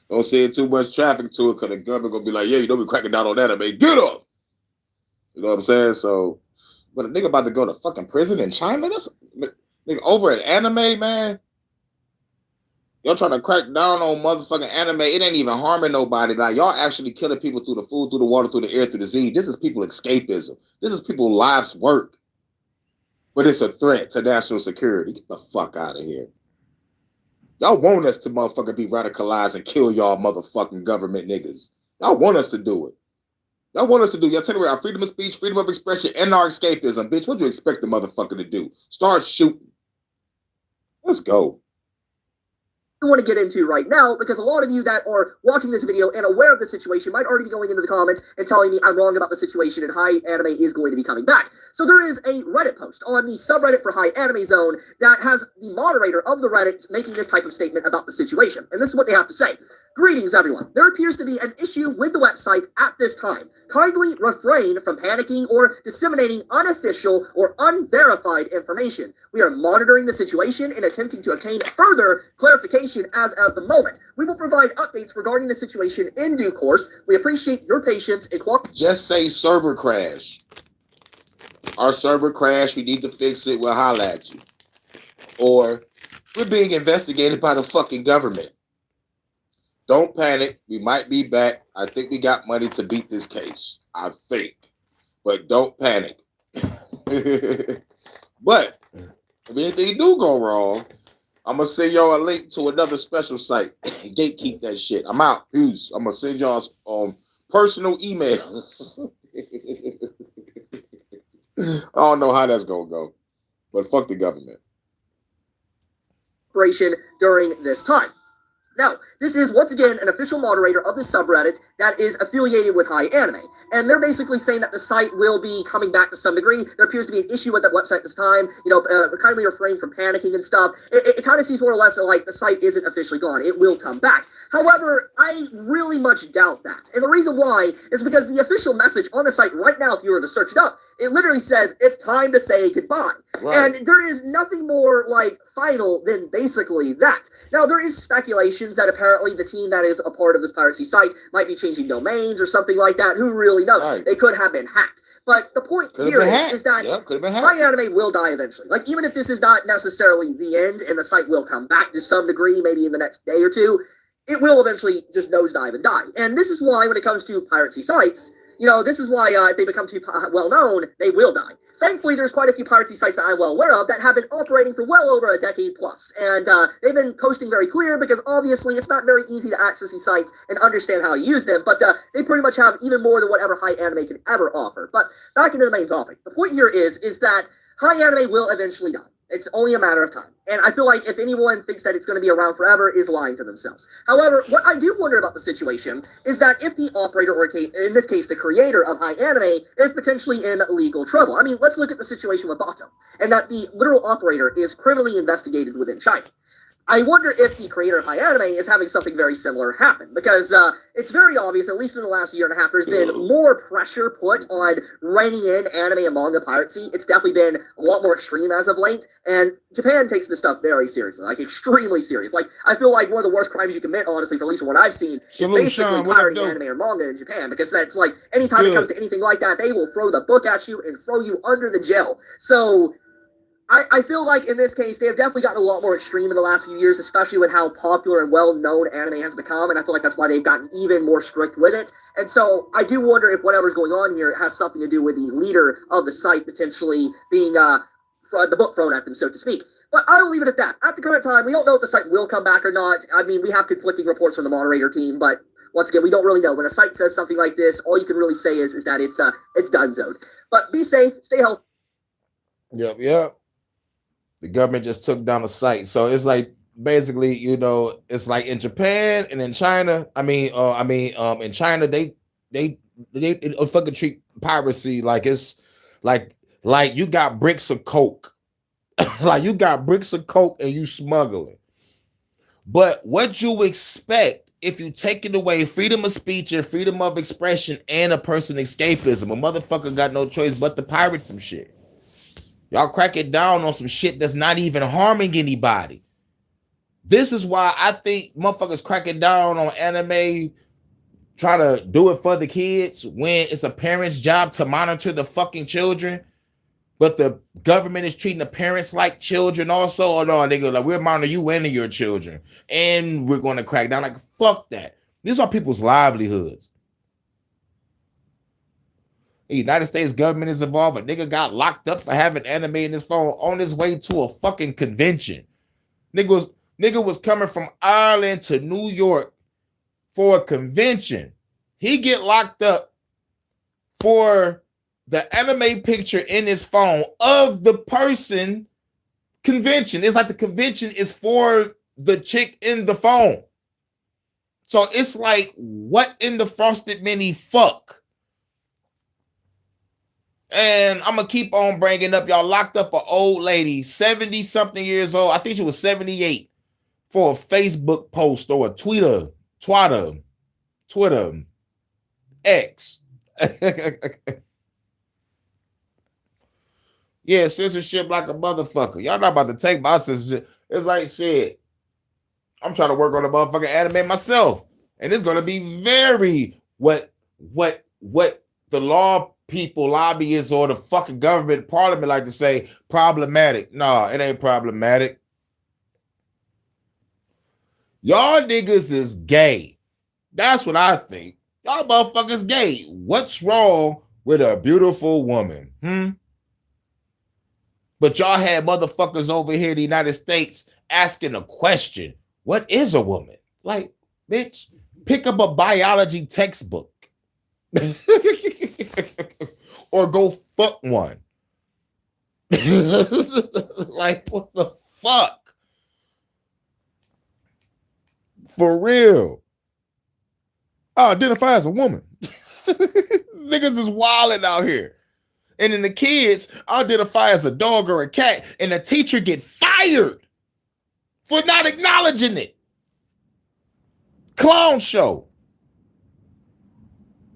[SPEAKER 1] Don't send too much traffic to it, because the government gonna be like, yeah, you don't be cracking down on anime, get up! You know what I'm saying? So, but a nigga about to go to fucking prison in China? That's nigga over at anime, man. Y'all trying to crack down on motherfucking anime. It ain't even harming nobody. Like, y'all actually killing people through the food, through the water, through the air, through the sea. This is people escapism. This is people lives work. But it's a threat to national security. Get the fuck out of here. Y'all want us to motherfucking be radicalized and kill y'all motherfucking government niggas. Y'all want us to do it. Y'all want us to do. Y'all tell me our freedom of speech, freedom of expression, and our escapism. Bitch, what do you expect the motherfucker to do? Start shooting. Let's go.
[SPEAKER 8] Want to get into right now, because a lot of you that are watching this video and aware of the situation might already be going into the comments and telling me I'm wrong about the situation and High Anime is going to be coming back. So there is a Reddit post on the subreddit for High Anime Zone that has the moderator of the Reddit making this type of statement about the situation. And this is what they have to say. Greetings, everyone. There appears to be an issue with the website at this time. Kindly refrain from panicking or disseminating unofficial or unverified information. We are monitoring the situation and attempting to obtain further clarification as of the moment. We will provide updates regarding the situation in due course. We appreciate your patience and cooperation.
[SPEAKER 1] Just say server crash. Our server crash, we need to fix it, we'll holler at you. Or, we're being investigated by the fucking government. Don't panic. We might be back. I think we got money to beat this case. I think. But don't panic. But if anything do go wrong, I'm going to send y'all a link to another special site. Gatekeep that shit. I'm out. Peace. I'm going to send y'all personal email. I don't know how that's going to go. But fuck the government.
[SPEAKER 8] During this time. Now, this is, once again, an official moderator of this subreddit that is affiliated with High Anime. And they're basically saying that the site will be coming back to some degree. There appears to be an issue with that website this time. Kindly refrain from panicking and stuff. It kind of seems more or less like the site isn't officially gone. It will come back. However, I really much doubt that. And the reason why is because the official message on the site right now, if you were to search it up, it literally says, it's time to say goodbye. Right. And there is nothing more, final than basically that. Now, there is speculation that apparently the team that is a part of this piracy site might be changing domains or something like that. Who really knows? Right. They could have been hacked. But the point here is that High Anime will die eventually. Even if this is not necessarily the end and the site will come back to some degree, maybe in the next day or two, it will eventually just nosedive and die. And this is why when it comes to piracy sites, this is why if they become too well known, they will die. Thankfully, there's quite a few piracy sites that I'm well aware of that have been operating for well over a decade plus. And they've been coasting very clear because obviously it's not very easy to access these sites and understand how to use them. But they pretty much have even more than whatever High Anime can ever offer. But back into the main topic. The point here is that High Anime will eventually die. It's only a matter of time. And I feel like if anyone thinks that it's going to be around forever is lying to themselves. However, what I do wonder about the situation is that if the operator, or in this case, the creator of High Anime, is potentially in legal trouble. I mean, let's look at the situation with Bato, and that the literal operator is criminally investigated within China. I wonder if the creator of High Anime is having something very similar happen, because it's very obvious, at least in the last year and a half, there's been more pressure put on reining in anime and manga piracy. It's definitely been a lot more extreme as of late, and Japan takes this stuff very seriously, like extremely serious. Like, I feel like one of the worst crimes you commit, honestly, for at least what I've seen, is basically pirating anime or manga in Japan, because that's like, anytime it comes to anything like that, they will throw the book at you and throw you under the jail. So I feel like in this case, they have definitely gotten a lot more extreme in the last few years, especially with how popular and well-known anime has become, and I feel like that's why they've gotten even more strict with it. And so I do wonder if whatever's going on here has something to do with the leader of the site potentially being the book thrown at them, so to speak. But I will leave it at that. At the current time, we don't know if the site will come back or not. I mean, we have conflicting reports from the moderator team, but once again, we don't really know. When a site says something like this, all you can really say is that it's donezoed. But be safe, stay healthy.
[SPEAKER 1] Yep. The government just took down the site. So it's like basically, you know, it's like in Japan and in China. In China, they fucking treat piracy like it's like you got bricks of coke. Like you got bricks of coke and you smuggling. But what you expect if you taking away freedom of speech and freedom of expression and a person escapism, a motherfucker got no choice but to pirate some shit. Y'all crack it down on some shit that's not even harming anybody. This is why I think motherfuckers crack it down on anime, try to do it for the kids when it's a parent's job to monitor the fucking children, but the government is treating the parents like children also. Oh no, they go like, we're monitoring you and your children, and we're going to crack down. Like, fuck that. These are people's livelihoods. The United States government is involved. A nigga got locked up for having anime in his phone on his way to a fucking convention. Nigga was coming from Ireland to New York for a convention. He get locked up for the anime picture in his phone of the person convention. It's like the convention is for the chick in the phone. So it's like, what in the frosted mini fuck? And I'm going to keep on bringing up, y'all locked up an old lady, 70-something years old. I think she was 78 for a Facebook post or a Twitter, X. Yeah, censorship like a motherfucker. Y'all not about to take my censorship. It's like, shit, I'm trying to work on a motherfucking anime myself. And it's going to be very what the law people, lobbyists, or the fucking government, parliament like to say, problematic. No, it ain't problematic. Y'all niggas is gay. That's what I think. Y'all motherfuckers gay. What's wrong with a beautiful woman? But y'all had motherfuckers over here in the United States asking a question. What is a woman? Like, bitch, pick up a biology textbook. Or go fuck one. Like, what the fuck? For real. I identify as a woman. Niggas is wilding out here. And then the kids identify as a dog or a cat, and the teacher get fired for not acknowledging it. Clown show.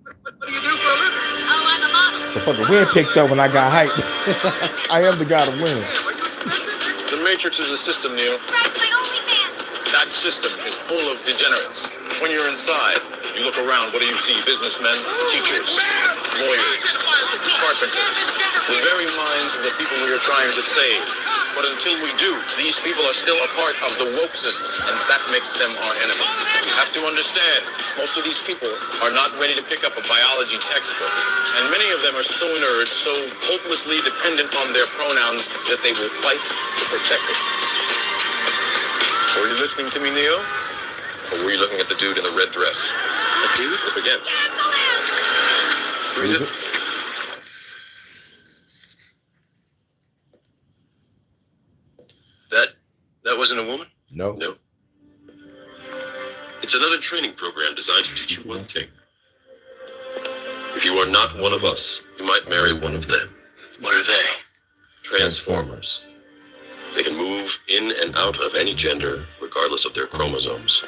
[SPEAKER 3] What do you do for a living?
[SPEAKER 4] Oh, I'm a model.
[SPEAKER 1] The fucking wind picked up when I got hyped. I am the god of wind.
[SPEAKER 3] The Matrix is a system, Neo.
[SPEAKER 4] That's my OnlyFans.
[SPEAKER 3] That system is full of degenerates. When you're inside, you look around, what do you see? Businessmen, teachers, lawyers, carpenters, the very minds of the people we are trying to save. But until we do, these people are still a part of the woke system, and that makes them our enemy. You have to understand, most of these people are not ready to pick up a biology textbook, and many of them are so inert, so hopelessly dependent on their pronouns that they will fight to protect it. Were you listening to me, Neo? Or were you looking at the dude in the red dress? A dude? Look again. Who is it? That wasn't a woman?
[SPEAKER 1] No.
[SPEAKER 3] No. It's another training program designed to teach you one thing. If you are not one of us, you might marry one of them. What are they? Transformers. They can move move in and out of any gender, regardless of their chromosomes.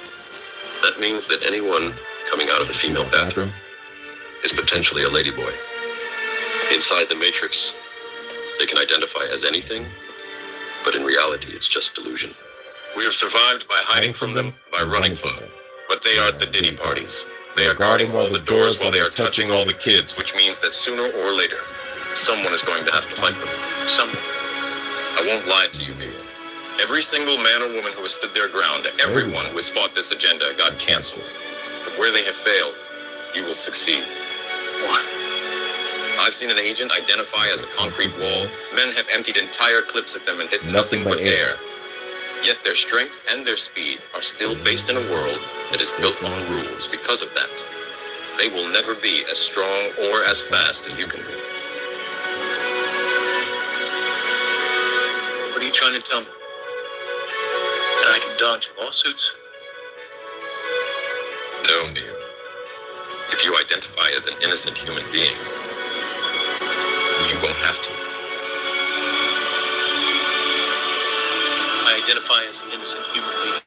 [SPEAKER 3] That means that anyone coming out of the female bathroom is potentially a ladyboy. Inside the Matrix, they can identify as anything, but in reality, it's just delusion. We have survived by hiding from them, by running from them. But they are the Diddy parties. They are guarding all the doors while they are touching all the kids, which means that sooner or later, someone is going to have to fight them. Someone. I won't lie to you, B. Every single man or woman who has stood their ground, everyone who has fought this agenda got canceled. But where they have failed, you will succeed. Why? I've seen an agent identify as a concrete wall. Men have emptied entire clips at them and hit nothing but air. Yet their strength and their speed are still based in a world that is built on rules. Because of that, they will never be as strong or as fast as you can be. What are you trying to tell me? That I can dodge lawsuits? No, Neo. If you identify as an innocent human being, you won't have to. I identify as an innocent human being.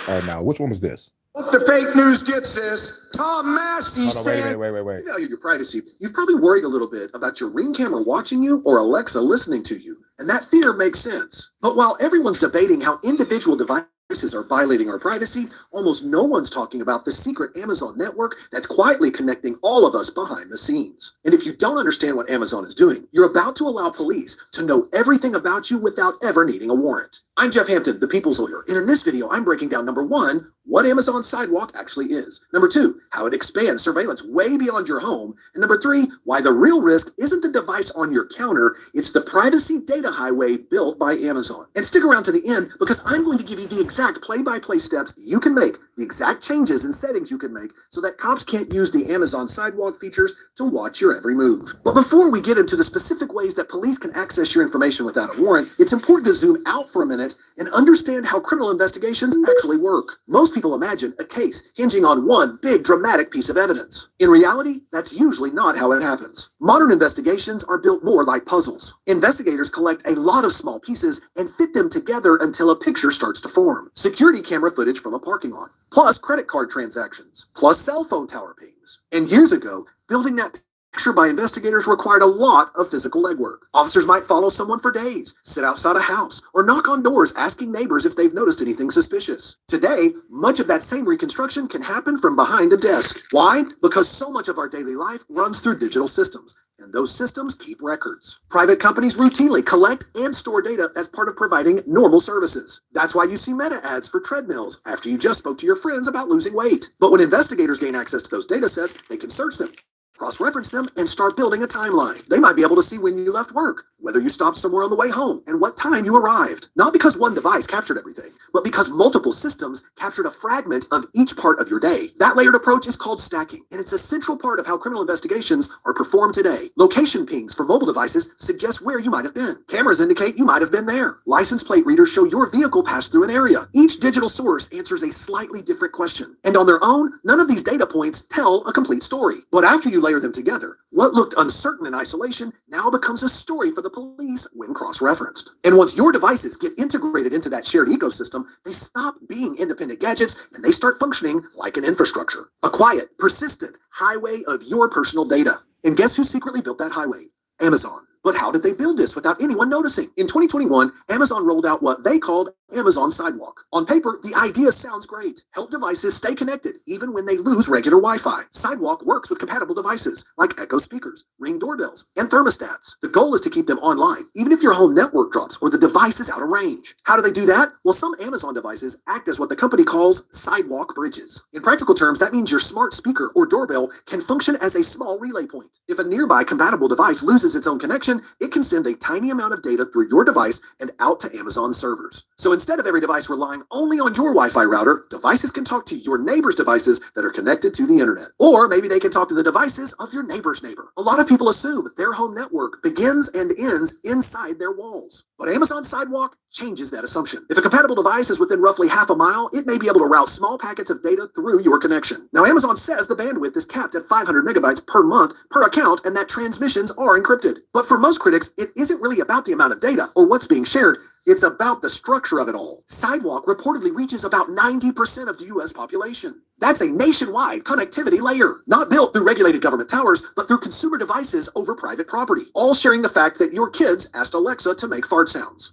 [SPEAKER 1] All right, now, which one was this?
[SPEAKER 9] What the fake news gets is Tom Massey
[SPEAKER 1] Wait.
[SPEAKER 9] value your privacy. You've probably worried a little bit about your Ring camera watching you or Alexa listening to you, and that fear makes sense. But while everyone's debating how individual devices are violating our privacy, almost no one's talking about the secret Amazon network that's quietly connecting all of us behind the scenes. And if you don't understand what Amazon is doing, you're about to allow police to know everything about you without ever needing a warrant. I'm Jeff Hampton, the People's Lawyer, and in this video, I'm breaking down number 1, what Amazon Sidewalk actually is. Number 2, how it expands surveillance way beyond your home. And number 3, why the real risk isn't the device on your counter, it's the privacy data highway built by Amazon. And stick around to the end because I'm going to give you the exact play-by-play steps you can make, the exact changes and settings you can make so that cops can't use the Amazon Sidewalk features to watch your every move. But before we get into the specific ways that police can access your information without a warrant, it's important to zoom out for a minute and understand how criminal investigations actually work. Most people imagine a case hinging on one big dramatic piece of evidence. In reality, that's usually not how it happens. Modern investigations are built more like puzzles. Investigators collect a lot of small pieces and fit them together until a picture starts to form. Security camera footage from a parking lot, plus credit card transactions, plus cell phone tower pings. And years ago, building that picture by investigators required a lot of physical legwork. Officers might follow someone for days, sit outside a house, or knock on doors asking neighbors if they've noticed anything suspicious. Today, much of that same reconstruction can happen from behind a desk. Why? Because so much of our daily life runs through digital systems, and those systems keep records. Private companies routinely collect and store data as part of providing normal services. That's why you see meta ads for treadmills after you just spoke to your friends about losing weight. But when investigators gain access to those data sets, they can search them, cross-reference them, and start building a timeline. They might be able to see when you left work, whether you stopped somewhere on the way home, and what time you arrived. Not because one device captured everything, but because multiple systems captured a fragment of each part of your day. That layered approach is called stacking, and it's a central part of how criminal investigations are performed today. Location pings for mobile devices suggest where you might have been. Cameras indicate you might have been there. License plate readers show your vehicle passed through an area. Each digital source answers a slightly different question. And on their own, none of these data points tell a complete story. But after you layer them together, what looked uncertain in isolation now becomes a story for the police when cross-referenced. And once your devices get integrated into that shared ecosystem, they stop being independent gadgets and they start functioning like an infrastructure. A quiet, persistent highway of your personal data. And guess who secretly built that highway? Amazon. But how did they build this without anyone noticing? In 2021, Amazon rolled out what they called Amazon Sidewalk. On paper, the idea sounds great. Help devices stay connected even when they lose regular Wi-Fi. Sidewalk works with compatible devices like Echo speakers, Ring doorbells, and thermostats. The goal is to keep them online, even if your home network drops or the device is out of range. How do they do that? Well, some Amazon devices act as what the company calls sidewalk bridges. In practical terms, that means your smart speaker or doorbell can function as a small relay point. If a nearby compatible device loses its own connection, it can send a tiny amount of data through your device and out to Amazon servers. So instead of every device relying only on your Wi-Fi router, devices can talk to your neighbor's devices that are connected to the internet. Or maybe they can talk to the devices of your neighbor's neighbor. A lot of people assume their home network begins and ends inside their walls. But Amazon Sidewalk changes that assumption. If a compatible device is within roughly half a mile, it may be able to route small packets of data through your connection. Now, Amazon says the bandwidth is capped at 500 megabytes per month per account and that transmissions are encrypted. But for most critics, it isn't really about the amount of data or what's being shared. It's about the structure of it all. Sidewalk reportedly reaches about 90% of the U.S. population. That's a nationwide connectivity layer, not built through regulated government towers, but through consumer devices over private property, all sharing the fact that your kids asked Alexa to make fart sounds.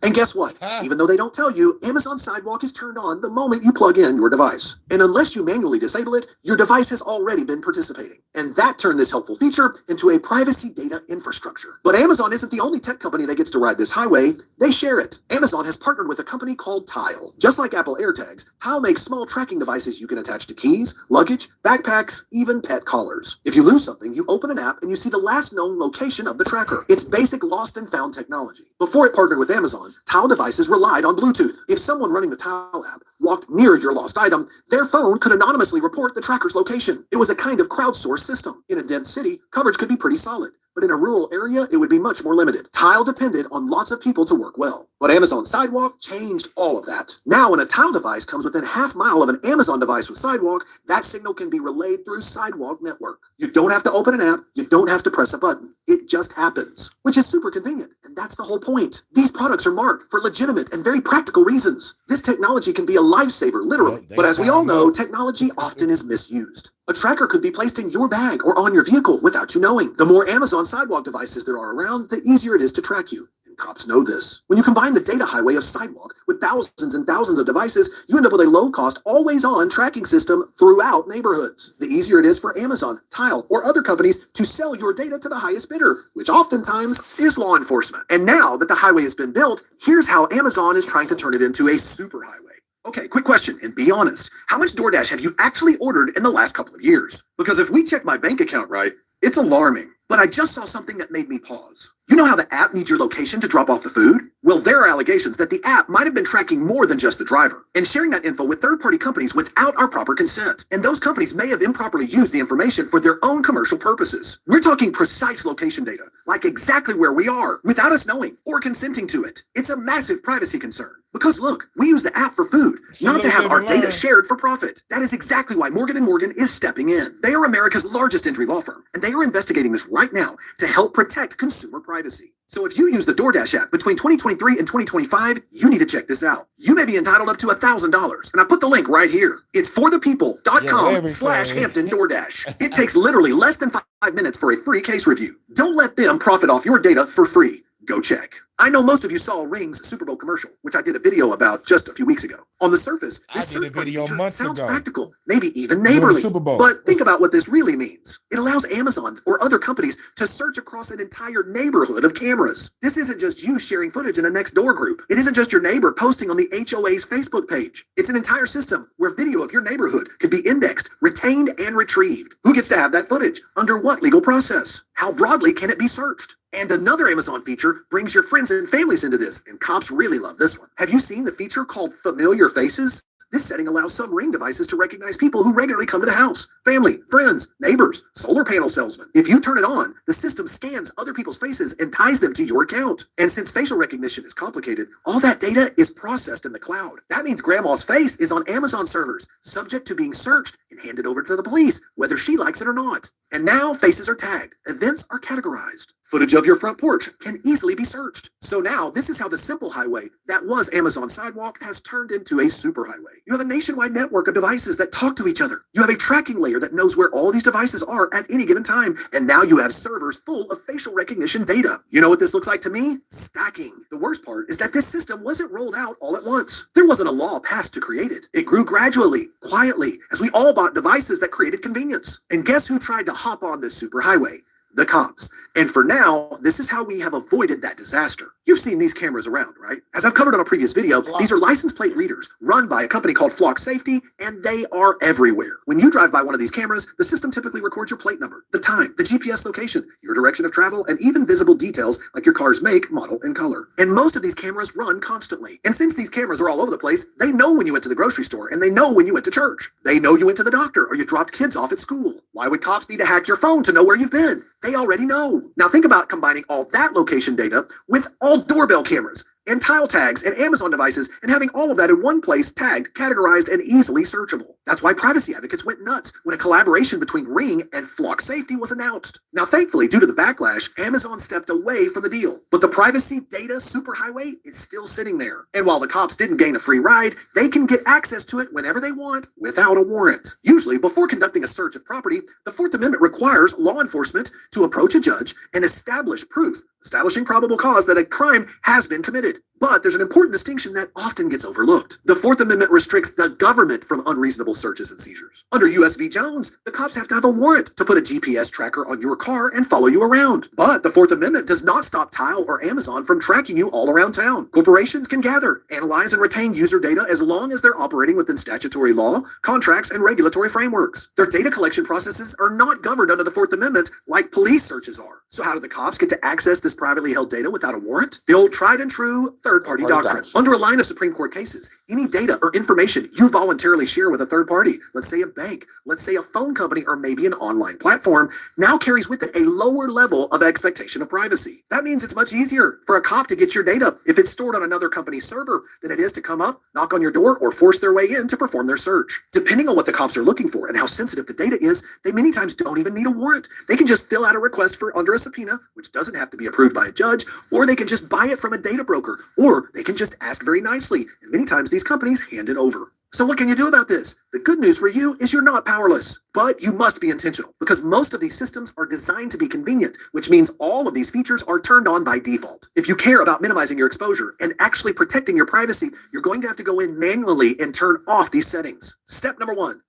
[SPEAKER 9] And guess what? Even though they don't tell you, Amazon Sidewalk is turned on the moment you plug in your device. And unless you manually disable it, your device has already been participating. And that turned this helpful feature into a privacy data infrastructure. But Amazon isn't the only tech company that gets to ride this highway. They share it. Amazon has partnered with a company called Tile. Just like Apple AirTags, Tile makes small tracking devices you can attach to keys, luggage, backpacks, even pet collars. If you lose something, you open an app and you see the last known location of the tracker. It's basic lost and found technology. Before it partnered with Amazon, Tile devices relied on Bluetooth. If someone running the Tile app walked near your lost item, their phone could anonymously report the tracker's location. It was a kind of crowdsourced system. In a dense city, coverage could be pretty solid. But in a rural area, it would be much more limited. Tile depended on lots of people to work well. But Amazon Sidewalk changed all of that. Now, when a Tile device comes within half mile of an Amazon device with Sidewalk, that signal can be relayed through Sidewalk Network. You don't have to open an app. You don't have to press a button. It just happens, which is super convenient. And that's the whole point. These products are marked for legitimate and very practical reasons. This technology can be a lifesaver, literally. But as we all know, technology often is misused. A tracker could be placed in your bag or on your vehicle without you knowing. The more Amazon Sidewalk devices there are around, the easier it is to track you. And cops know this. When you combine the data highway of Sidewalk with thousands and thousands of devices, you end up with a low-cost, always-on tracking system throughout neighborhoods. The easier it is for Amazon, Tile, or other companies to sell your data to the highest bidder, which oftentimes is law enforcement. And now that the highway has been built, here's how Amazon is trying to turn it into a superhighway. Okay, quick question, and be honest. How much DoorDash have you actually ordered in the last couple of years? Because if we check my bank account right, it's alarming. But I just saw something that made me pause. You know how the app needs your location to drop off the food? Well, there are allegations that the app might have been tracking more than just the driver and sharing that info with third-party companies without our proper consent. And those companies may have improperly used the information for their own commercial purposes. We're talking precise location data, like exactly where we are, without us knowing or consenting to it. It's a massive privacy concern. Because look, we use the app for food, not to have our data shared for profit. That is exactly why Morgan & Morgan is stepping in. They are America's largest injury law firm, and they are investigating this right now to help protect consumer privacy. So if you use the DoorDash app between 2023 and 2025, you need to check this out. You may be entitled up to $1,000. And I put the link right here. It's forthepeople.com/Hampton DoorDash. It takes literally less than 5 minutes for a free case review. Don't let them profit off your data for free. Go check. I know most of you saw Ring's Super Bowl commercial, which I did a video about just a few weeks ago. On the surface, this sounds practical, maybe even neighborly. But think about what this really means. It allows Amazon or other companies to search across an entire neighborhood of cameras. This isn't just you sharing footage in a next door group. It isn't just your neighbor posting on the HOA's Facebook page. It's an entire system where video of your neighborhood could be indexed, retained, and retrieved. Who gets to have that footage? Under what legal process? How broadly can it be searched? And another Amazon feature brings your friends and families into this, and cops really love this one. Have you seen the feature called Familiar Faces? This setting allows some Ring devices to recognize people who regularly come to the house. Family, friends, neighbors, solar panel salesmen. If you turn it on, the system scans other people's faces and ties them to your account. And since facial recognition is complicated, all that data is processed in the cloud. That means grandma's face is on Amazon servers, subject to being searched and handed over to the police, whether she likes it or not. And now faces are tagged, events are categorized. Footage of your front porch can easily be searched. So now this is how the simple highway that was Amazon Sidewalk has turned into a superhighway. You have a nationwide network of devices that talk to each other. You have a tracking layer that knows where all these devices are at any given time. And now you have servers full of facial recognition data. You know what this looks like to me? Stacking. The worst part is that this system wasn't rolled out all at once. There wasn't a law passed to create it. It grew gradually, quietly, as we all bought devices that created convenience. And guess who tried to hop on this superhighway? The cops. And for now, this is how we have avoided that disaster. You've seen these cameras around, right? As I've covered on a previous video, these are license plate readers run by a company called Flock Safety, and they are everywhere. When you drive by one of these cameras, the system typically records your plate number, the time, the GPS location, your direction of travel, and even visible details like your car's make, model, and color. And most of these cameras run constantly. And since these cameras are all over the place, they know when you went to the grocery store, and they know when you went to church. They know you went to the doctor, or you dropped kids off at school. Why would cops need to hack your phone to know where you've been? They already know. Now think about combining all that location data with all doorbell cameras. and tile tags and Amazon devices and having all of that in one place, tagged, categorized, and easily searchable. That's why privacy advocates went nuts when a collaboration between Ring and Flock Safety was announced. Now, thankfully, due to the backlash, Amazon stepped away from the deal. But the privacy data superhighway is still sitting there. And while the cops didn't gain a free ride, they can get access to it whenever they want without a warrant. Usually, before conducting a search of property, the Fourth Amendment requires law enforcement to approach a judge and establish proof, establishing probable cause that a crime has been committed. But there's an important distinction that often gets overlooked. The Fourth Amendment restricts the government from unreasonable searches and seizures. Under U.S. v. Jones, the cops have to have a warrant to put a GPS tracker on your car and follow you around. But the Fourth Amendment does not stop Tile or Amazon from tracking you all around town. Corporations can gather, analyze, and retain user data as long as they're operating within statutory law, contracts, and regulatory frameworks. Their data collection processes are not governed under the Fourth Amendment like police searches are. So how do the cops get to access this privately held data without a warrant? The old tried and true third-party doctrine. Under a line of Supreme Court cases, any data or information you voluntarily share with a third party, let's say a bank, let's say a phone company, or maybe an online platform, now carries with it a lower level of expectation of privacy. That means it's much easier for a cop to get your data if it's stored on another company's server than it is to come up, knock on your door, or force their way in to perform their search. Depending on what the cops are looking for and how sensitive the data is, they many times don't even need a warrant. They can just fill out a request for under a subpoena, which doesn't have to be approved by a judge, or they can just buy it from a data broker, or they can just ask very nicely, and many times these companies hand it over. So what can you do about this? The good news for you is you're not powerless, but you must be intentional because most of these systems are designed to be convenient, which means all of these features are turned on by default. If you care about minimizing your exposure and actually protecting your privacy, you're going to have to go in manually and turn off these settings. Step number one,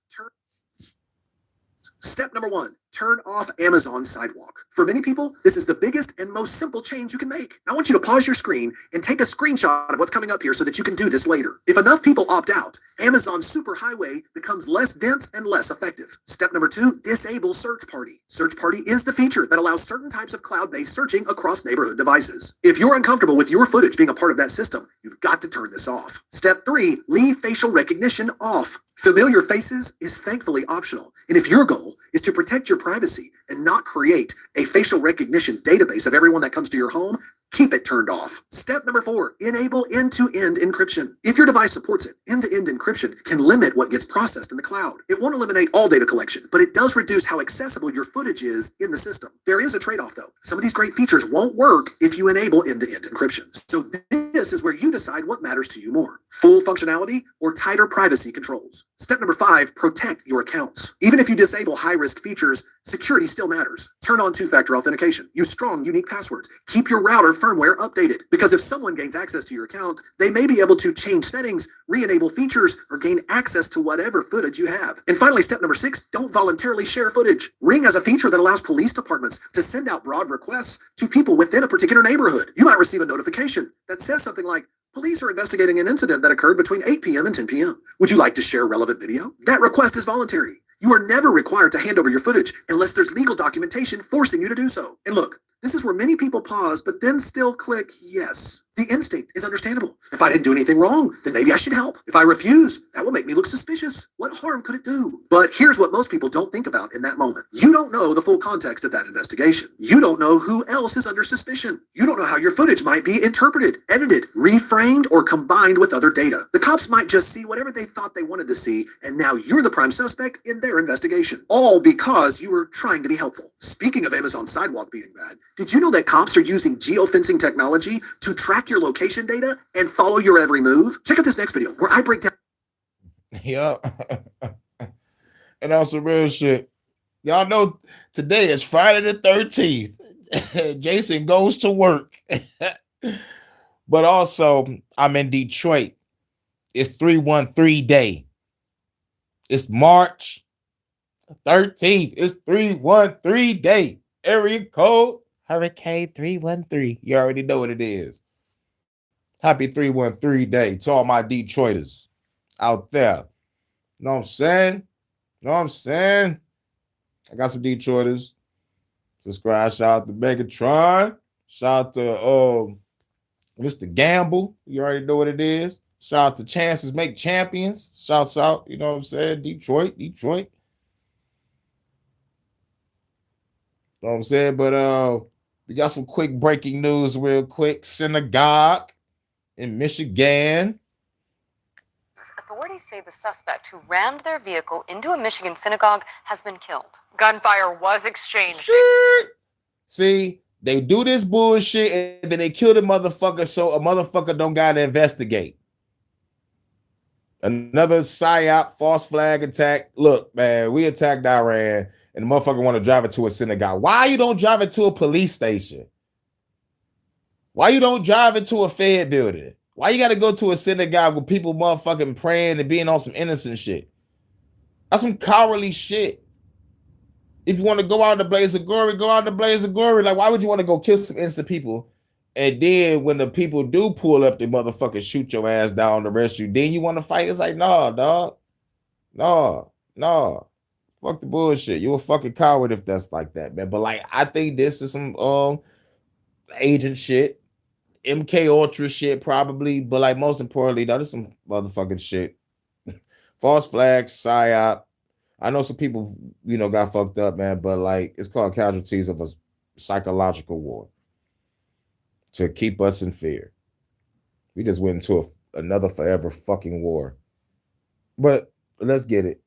[SPEAKER 9] turn off Amazon Sidewalk. For many people, this is the biggest and most simple change you can make. I want you to pause your screen and take a screenshot of what's coming up here so that you can do this later. If enough people opt out, Amazon's superhighway becomes less dense and less effective. Step number two, disable Search Party. Search Party is the feature that allows certain types of cloud-based searching across neighborhood devices. If you're uncomfortable with your footage being a part of that system, you've got to turn this off. Step three, leave facial recognition off. Familiar faces is thankfully optional. And if your goal is to protect your privacy and not create a facial recognition database of everyone that comes to your home, keep it turned off. Step number four, enable end-to-end encryption. If your device supports it, end-to-end encryption can limit what gets processed in the cloud. It won't eliminate all data collection, but it does reduce how accessible your footage is in the system. There is a trade-off though. Some of these great features won't work if you enable end-to-end encryption. So this is where you decide what matters to you more, full functionality or tighter privacy controls. Step number five, protect your accounts. Even if you disable high-risk features, security still matters. Turn on two-factor authentication. Use strong, unique passwords. Keep your router firmware updated. Because if someone gains access to your account, they may be able to change settings, re-enable features, or gain access to whatever footage you have. And finally, step number six, don't voluntarily share footage. Ring has a feature that allows police departments to send out broad requests to people within a particular neighborhood. You might receive a notification that says something like, police are investigating an incident that occurred between 8 p.m. and 10 p.m. Would you like to share relevant video? That request is voluntary. You are never required to hand over your footage unless there's legal documentation forcing you to do so. And look, this is where many people pause, but then still click yes. The instinct is understandable. If I didn't do anything wrong, then maybe I should help. If I refuse, that will make me look suspicious. What harm could it do? But here's what most people don't think about in that moment. You don't know the full context of that investigation. You don't know who else is under suspicion. You don't know how your footage might be interpreted, edited, reframed, or combined with other data. The cops might just see whatever they thought they wanted to see, and now you're the prime suspect in their investigation. All because you were trying to be helpful. Speaking of Amazon Sidewalk being bad, did you know that cops are using geofencing technology to track your location data and follow your every move? Check out this next video where I break down.
[SPEAKER 1] Yeah. And also real shit. Y'all know today is Friday the 13th. Jason goes to work. But also, I'm in Detroit. It's 313 day. It's March 13th. It's 313 day. Area code Hurricane 313. You already know what it is. Happy 313 day to all my Detroiters out there. You know what I'm saying? You know what I'm saying? I got some Detroiters. Subscribe. Shout out to Megatron. Shout out to Mr. Gamble. You already know what it is. Shout out to Chances Make Champions. Shouts out. You know what I'm saying? Detroit. You know what I'm saying? But we got some quick breaking news real quick. Synagogue in Michigan.
[SPEAKER 10] Authorities say the suspect who rammed their vehicle into a Michigan synagogue has been killed.
[SPEAKER 11] Gunfire was exchanged.
[SPEAKER 1] See, they do this bullshit and then they kill the motherfucker so a motherfucker don't gotta investigate. Another PSYOP, false flag attack. Look, man, we attacked Iran and the motherfucker want to drive it to a synagogue. Why you don't drive it to a police station? Why you don't drive it to a Fed building? Why you got to go to a synagogue with people motherfucking praying and being on some innocent shit? That's some cowardly shit. If you want to go out in the blaze of glory, go out in the blaze of glory. Like, why would you want to go kill some innocent people? And then when the people do pull up, the motherfuckers shoot your ass down to arrest you. Then you want to fight? It's like, nah, dog. Nah. Fuck the bullshit. You a fucking coward if that's like that, man. But like, I think this is some agent shit. MK Ultra shit, probably, but like most importantly, that is some motherfucking shit. False flags, PSYOP. I know some people, got fucked up, man, but like it's called casualties of a psychological war to keep us in fear. We just went into another forever fucking war. But let's get it.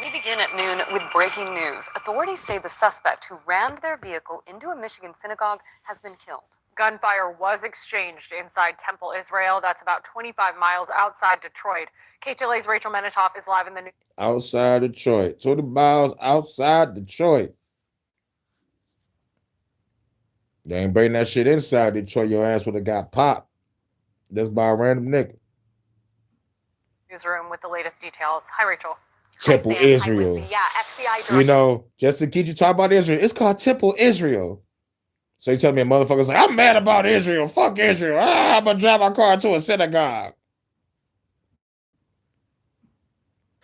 [SPEAKER 10] We begin at noon with breaking news. Authorities say the suspect who rammed their vehicle into a Michigan synagogue has been killed.
[SPEAKER 11] Gunfire was exchanged inside Temple, Israel. That's about 25 miles outside Detroit. KTLA's Rachel Menitoff is live in the news.
[SPEAKER 1] Outside Detroit. 20 miles outside Detroit. They ain't bring that shit inside Detroit. Your ass would have got popped. That's by a random nigga.
[SPEAKER 11] Newsroom with the latest details. Hi, Rachel.
[SPEAKER 1] Temple Israel.
[SPEAKER 11] FBI
[SPEAKER 1] just to get you talk about Israel, it's called Temple Israel. So you tell me a motherfucker's like, I'm mad about Israel. Fuck Israel. I'm gonna drive my car to a synagogue.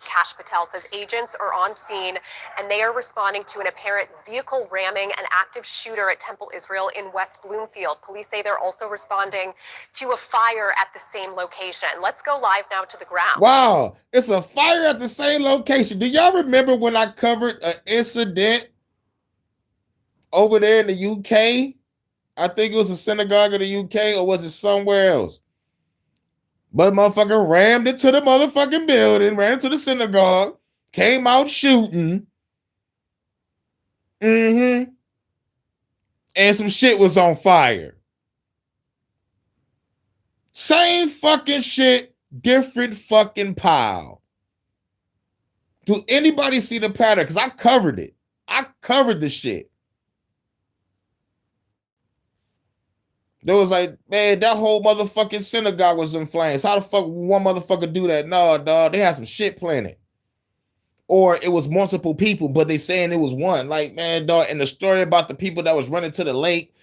[SPEAKER 12] Kash Patel says agents are on scene and they are responding to an apparent vehicle ramming an active shooter at Temple Israel in West Bloomfield. Police say they're also responding to a fire at the same location. Let's go live now to the ground.
[SPEAKER 1] Wow, it's a fire at the same location. Do y'all remember when I covered an incident over there in the UK? I think it was a synagogue in the UK, or was it somewhere else? But motherfucker rammed into the motherfucking building, ran into the synagogue, came out shooting. And some shit was on fire. Same fucking shit, different fucking pile. Do anybody see the pattern? Because I covered it. I covered the shit. There was like, man, that whole motherfucking synagogue was in flames. How the fuck would one motherfucker do that? No, dog, they had some shit planted. Or it was multiple people, but they saying it was one. Like, man, dog, and the story about the people that was running to the lake,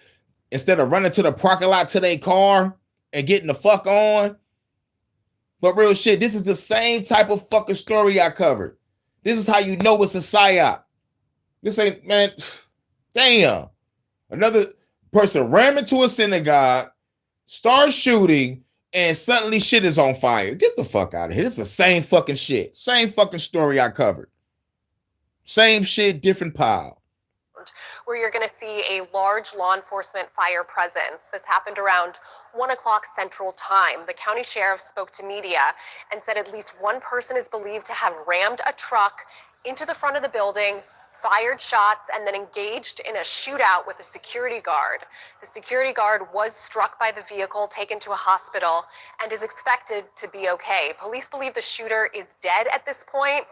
[SPEAKER 1] instead of running to the parking lot to their car and getting the fuck on. But real shit, this is the same type of fucking story I covered. This is how you know it's a PSYOP. This ain't, man, damn. Another person ram into a synagogue, start shooting, and suddenly shit is on fire. Get the fuck out of here. This is the same fucking shit. Same fucking story I covered. Same shit, different pile.
[SPEAKER 12] Where you're going to see a large law enforcement fire presence. This happened around 1 o'clock Central Time. The county sheriff spoke to media and said at least one person is believed to have rammed a truck into the front of the building, fired shots, and then engaged in a shootout with a security guard. The security guard was struck by the vehicle, taken to a hospital, and is expected to be okay. Police believe the shooter is dead at this point.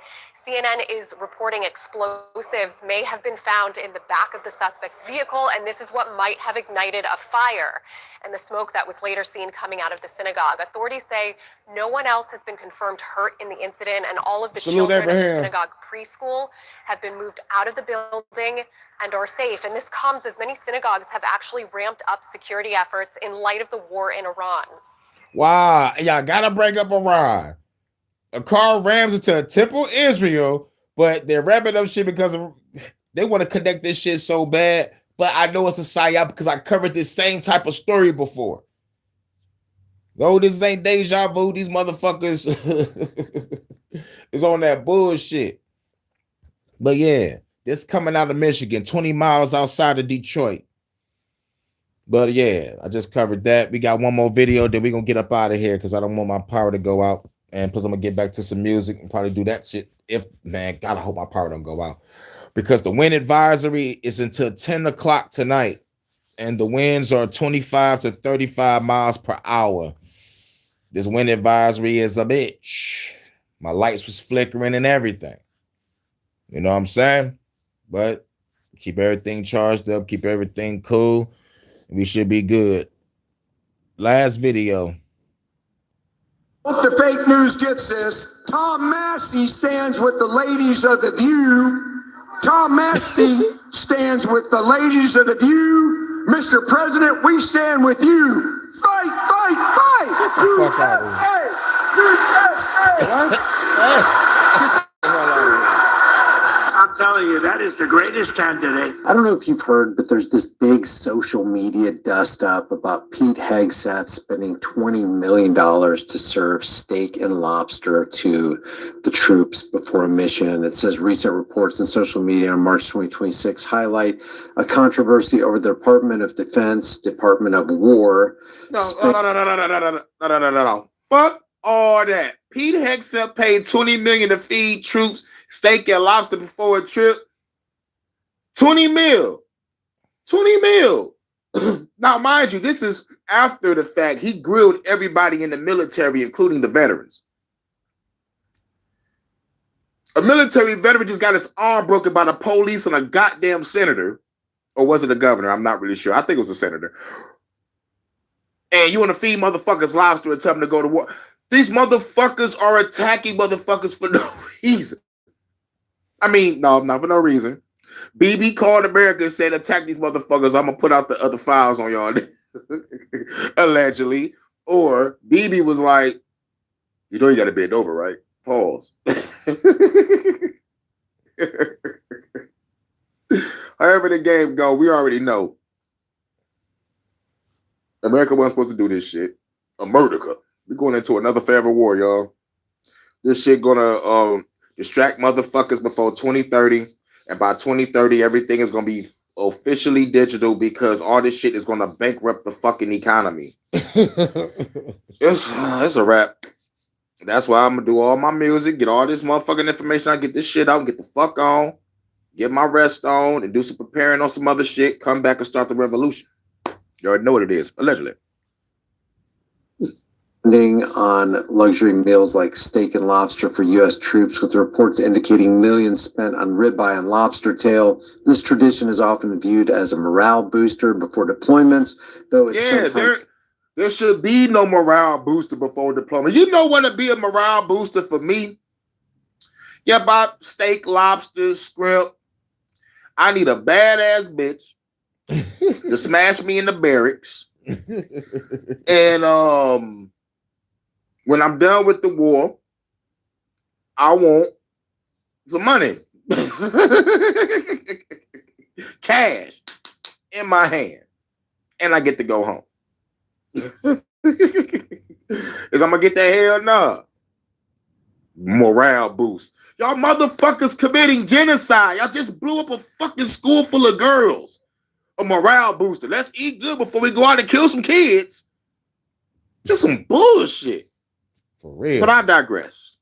[SPEAKER 12] CNN is reporting explosives may have been found in the back of the suspect's vehicle, and this is what might have ignited a fire. And the smoke that was later seen coming out of the synagogue. Authorities say no one else has been confirmed hurt in the incident, and all of the children at the synagogue preschool have been moved out of the building and are safe. And this comes as many synagogues have actually ramped up security efforts in light of the war in Iran.
[SPEAKER 1] Wow, y'all gotta break up Iran. A car rams into Temple Israel, but they're ramping up shit because they want to connect this shit so bad. But I know it's a PSYOP because I covered this same type of story before. No, this ain't deja vu. These motherfuckers is on that bullshit. But yeah, this coming out of Michigan, 20 miles outside of Detroit. But yeah, I just covered that. We got one more video, then we're gonna get up out of here because I don't want my power to go out. And plus, I'm gonna get back to some music and probably do that shit. If man, God, I hope my power don't go out. Because the wind advisory is until 10 o'clock tonight. And the winds are 25 to 35 miles per hour. This wind advisory is a bitch. My lights was flickering and everything. You know what I'm saying? But keep everything charged up, keep everything cool. We should be good. Last video.
[SPEAKER 13] Hope the fake news gets this. Tom Massey stands with the ladies of The View. Tom Massey stands with the ladies of The View. Mr. President, we stand with you. Fight, fight, fight. USA! USA!
[SPEAKER 14] I'm telling you, that is the greatest candidate.
[SPEAKER 15] I don't know if you've heard, but there's this big social media dust up about Pete Hegseth spending $20 million to serve steak and lobster to the troops before a mission. It says recent reports in social media on March 2026 highlight a controversy over the Department of Defense, Department of War.
[SPEAKER 1] No. Fuck all that. Pete Hegseth paid $20 million to feed troops steak and lobster before a trip. 20 mil. Now, mind you, this is after the fact. He grilled everybody in the military, including the veterans. A military veteran just got his arm broken by the police and a goddamn senator. Or was it a governor? I'm not really sure. I think it was a senator. And you want to feed motherfuckers lobster and tell them to go to war. These motherfuckers are attacking motherfuckers for no reason. I mean, no, not for no reason. BB called America and said, attack these motherfuckers. I'm going to put out the other files on y'all. Allegedly. Or BB was like, you know you got to bend over, right? Pause. However the game go, we already know. America wasn't supposed to do this shit. America. We're going into another forever war, y'all. This shit gonna distract motherfuckers before 2030. And by 2030, everything is gonna be officially digital because all this shit is gonna bankrupt the fucking economy. It's a wrap. That's why I'm gonna do all my music, get all this motherfucking information, I get this shit out, get the fuck on, get my rest on, and do some preparing on some other shit, come back and start the revolution. You already know what it is, allegedly.
[SPEAKER 15] On luxury meals like steak and lobster for U.S. troops, with reports indicating millions spent on ribeye and lobster tail. This tradition is often viewed as a morale booster before deployments, though it's
[SPEAKER 1] there should be no morale booster before deployment. You know what would be a morale booster for me? Yeah, about steak, lobster, shrimp. I need a badass bitch to smash me in the barracks. And when I'm done with the war, I want some money. Cash in my hand. And I get to go home. Is I'm gonna get that? Hell no. Morale boost. Y'all motherfuckers committing genocide. Y'all just blew up a fucking school full of girls. A morale booster. Let's eat good before we go out and kill some kids. Just some bullshit.
[SPEAKER 15] For real.
[SPEAKER 1] But I digress.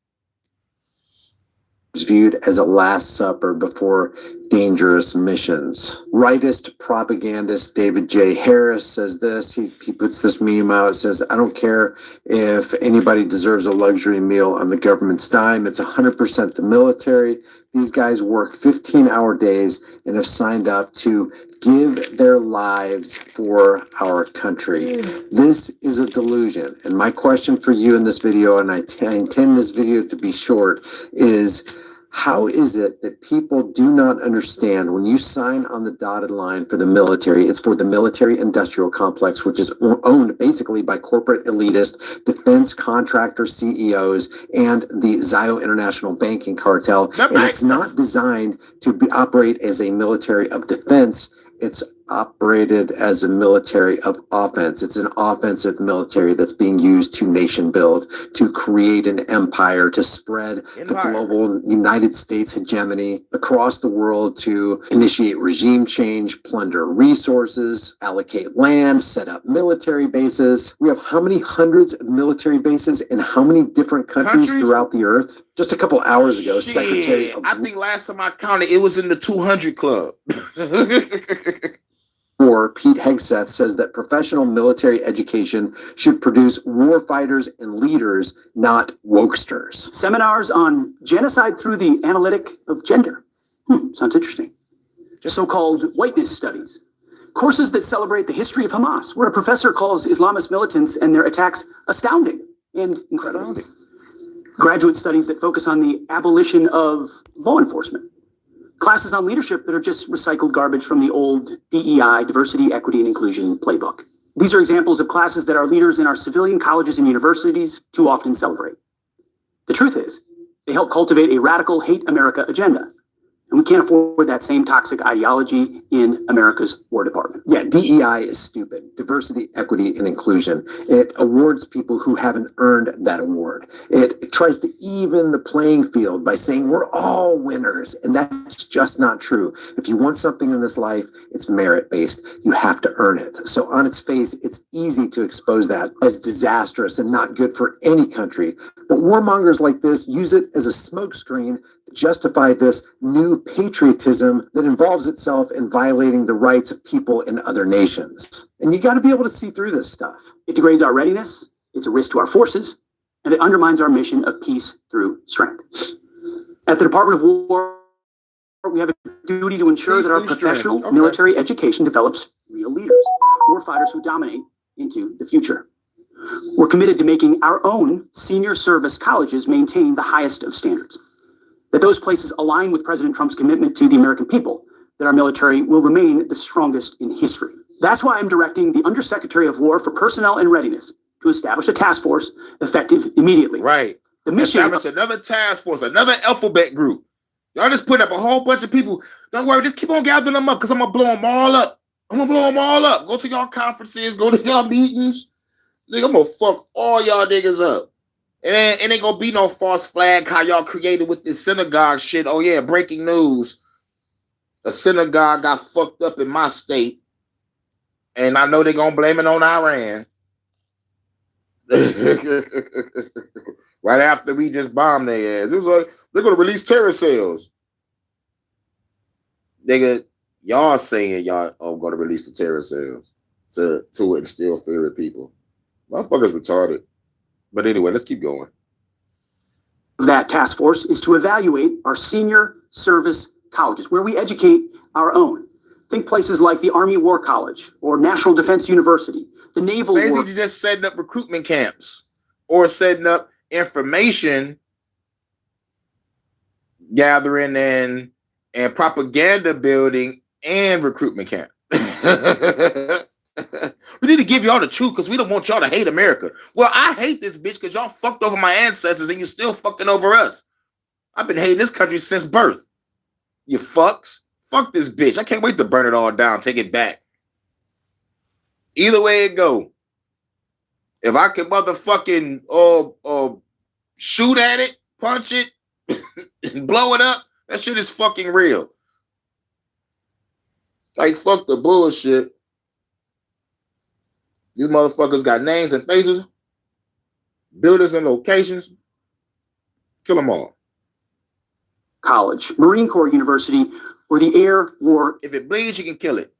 [SPEAKER 15] Was viewed as a last supper before dangerous missions. Rightist propagandist David J. Harris says this. He puts this meme out. It says, I don't care if anybody deserves a luxury meal on the government's dime. It's 100% the military. These guys work 15-hour days and have signed up to give their lives for our country. This is a delusion. And my question for you in this video, and I intend this video to be short, is how is it that people do not understand when you sign on the dotted line for the military, it's for the military industrial complex, which is owned basically by corporate elitist defense contractor CEOs and the Zio International Banking Cartel. And it's not designed to operate as a military of defense. It's operated as a military of offense. It's an offensive military that's being used to nation build, to create an empire, to spread the global United States hegemony across the world, to initiate regime change, plunder resources, allocate land, set up military bases. We have how many hundreds of military bases in how many different countries throughout the earth? Just a couple hours ago, Secretary of
[SPEAKER 1] I think last time I counted, it was in the 200 club.
[SPEAKER 15] War, Pete Hegseth, says that professional military education should produce war fighters and leaders, not wokesters.
[SPEAKER 16] Seminars on genocide through the analytic of gender. Sounds interesting. So-called whiteness studies. Courses that celebrate the history of Hamas, where a professor calls Islamist militants and their attacks astounding and incredible. Graduate studies that focus on the abolition of law enforcement. Classes on leadership that are just recycled garbage from the old DEI, diversity, equity, and inclusion playbook. These are examples of classes that our leaders in our civilian colleges and universities too often celebrate. The truth is, they help cultivate a radical hate America agenda. And we can't afford that same toxic ideology in America's War Department.
[SPEAKER 15] Yeah, DEI is stupid. Diversity, equity, and inclusion. It awards people who haven't earned that award. It tries to even the playing field by saying we're all winners, and that's just not true. If you want something in this life, it's merit-based. You have to earn it. So on its face, it's easy to expose that as disastrous and not good for any country. But warmongers like this use it as a smokescreen to justify this new patriotism that involves itself in violating the rights of people in other nations. And you got to be able to see through this stuff.
[SPEAKER 16] It degrades our readiness, it's a risk to our forces, and it undermines our mission of peace through strength. At the Department of War, we have a duty to ensure that our professional military education develops real leaders, warfighters who dominate into the future. We're committed to making our own senior service colleges maintain the highest of standards. That those places align with President Trump's commitment to the American people, that our military will remain the strongest in history. That's why I'm directing the Undersecretary of War for Personnel and Readiness to establish a task force effective immediately.
[SPEAKER 1] Right.
[SPEAKER 16] The mission.
[SPEAKER 1] Establish another task force, another alphabet group. Y'all just put up a whole bunch of people. Don't worry, just keep on gathering them up because I'm going to blow them all up. I'm going to blow them all up. Go to y'all conferences, go to y'all meetings. Nigga, I'm going to fuck all y'all niggas up. And it ain't gonna be no false flag how y'all created with this synagogue shit. Oh yeah, breaking news. A synagogue got fucked up in my state. And I know they're gonna blame it on Iran. Right after we just bombed their ass. It was like, they're gonna release terror cells. Nigga, y'all saying y'all gonna release the terror cells to instill fear in people. Motherfuckers retarded. But anyway, let's keep going.
[SPEAKER 16] That task force is to evaluate our senior service colleges, where we educate our own. Think places like the Army War College or National Defense University, the Naval
[SPEAKER 1] Basically,
[SPEAKER 16] War.
[SPEAKER 1] just setting up recruitment camps or setting up information gathering and propaganda building and recruitment camp. We need to give y'all the truth because we don't want y'all to hate America. Well, I hate this bitch because y'all fucked over my ancestors and you're still fucking over us. I've been hating this country since birth. You fucks. Fuck this bitch. I can't wait to burn it all down, take it back. Either way it go. If I can motherfucking shoot at it, punch it, and blow it up, that shit is fucking real. Like, fuck the bullshit. These motherfuckers got names and faces, buildings and locations. Kill them all.
[SPEAKER 16] College, Marine Corps University, or the Air War.
[SPEAKER 1] If it bleeds, you can kill it.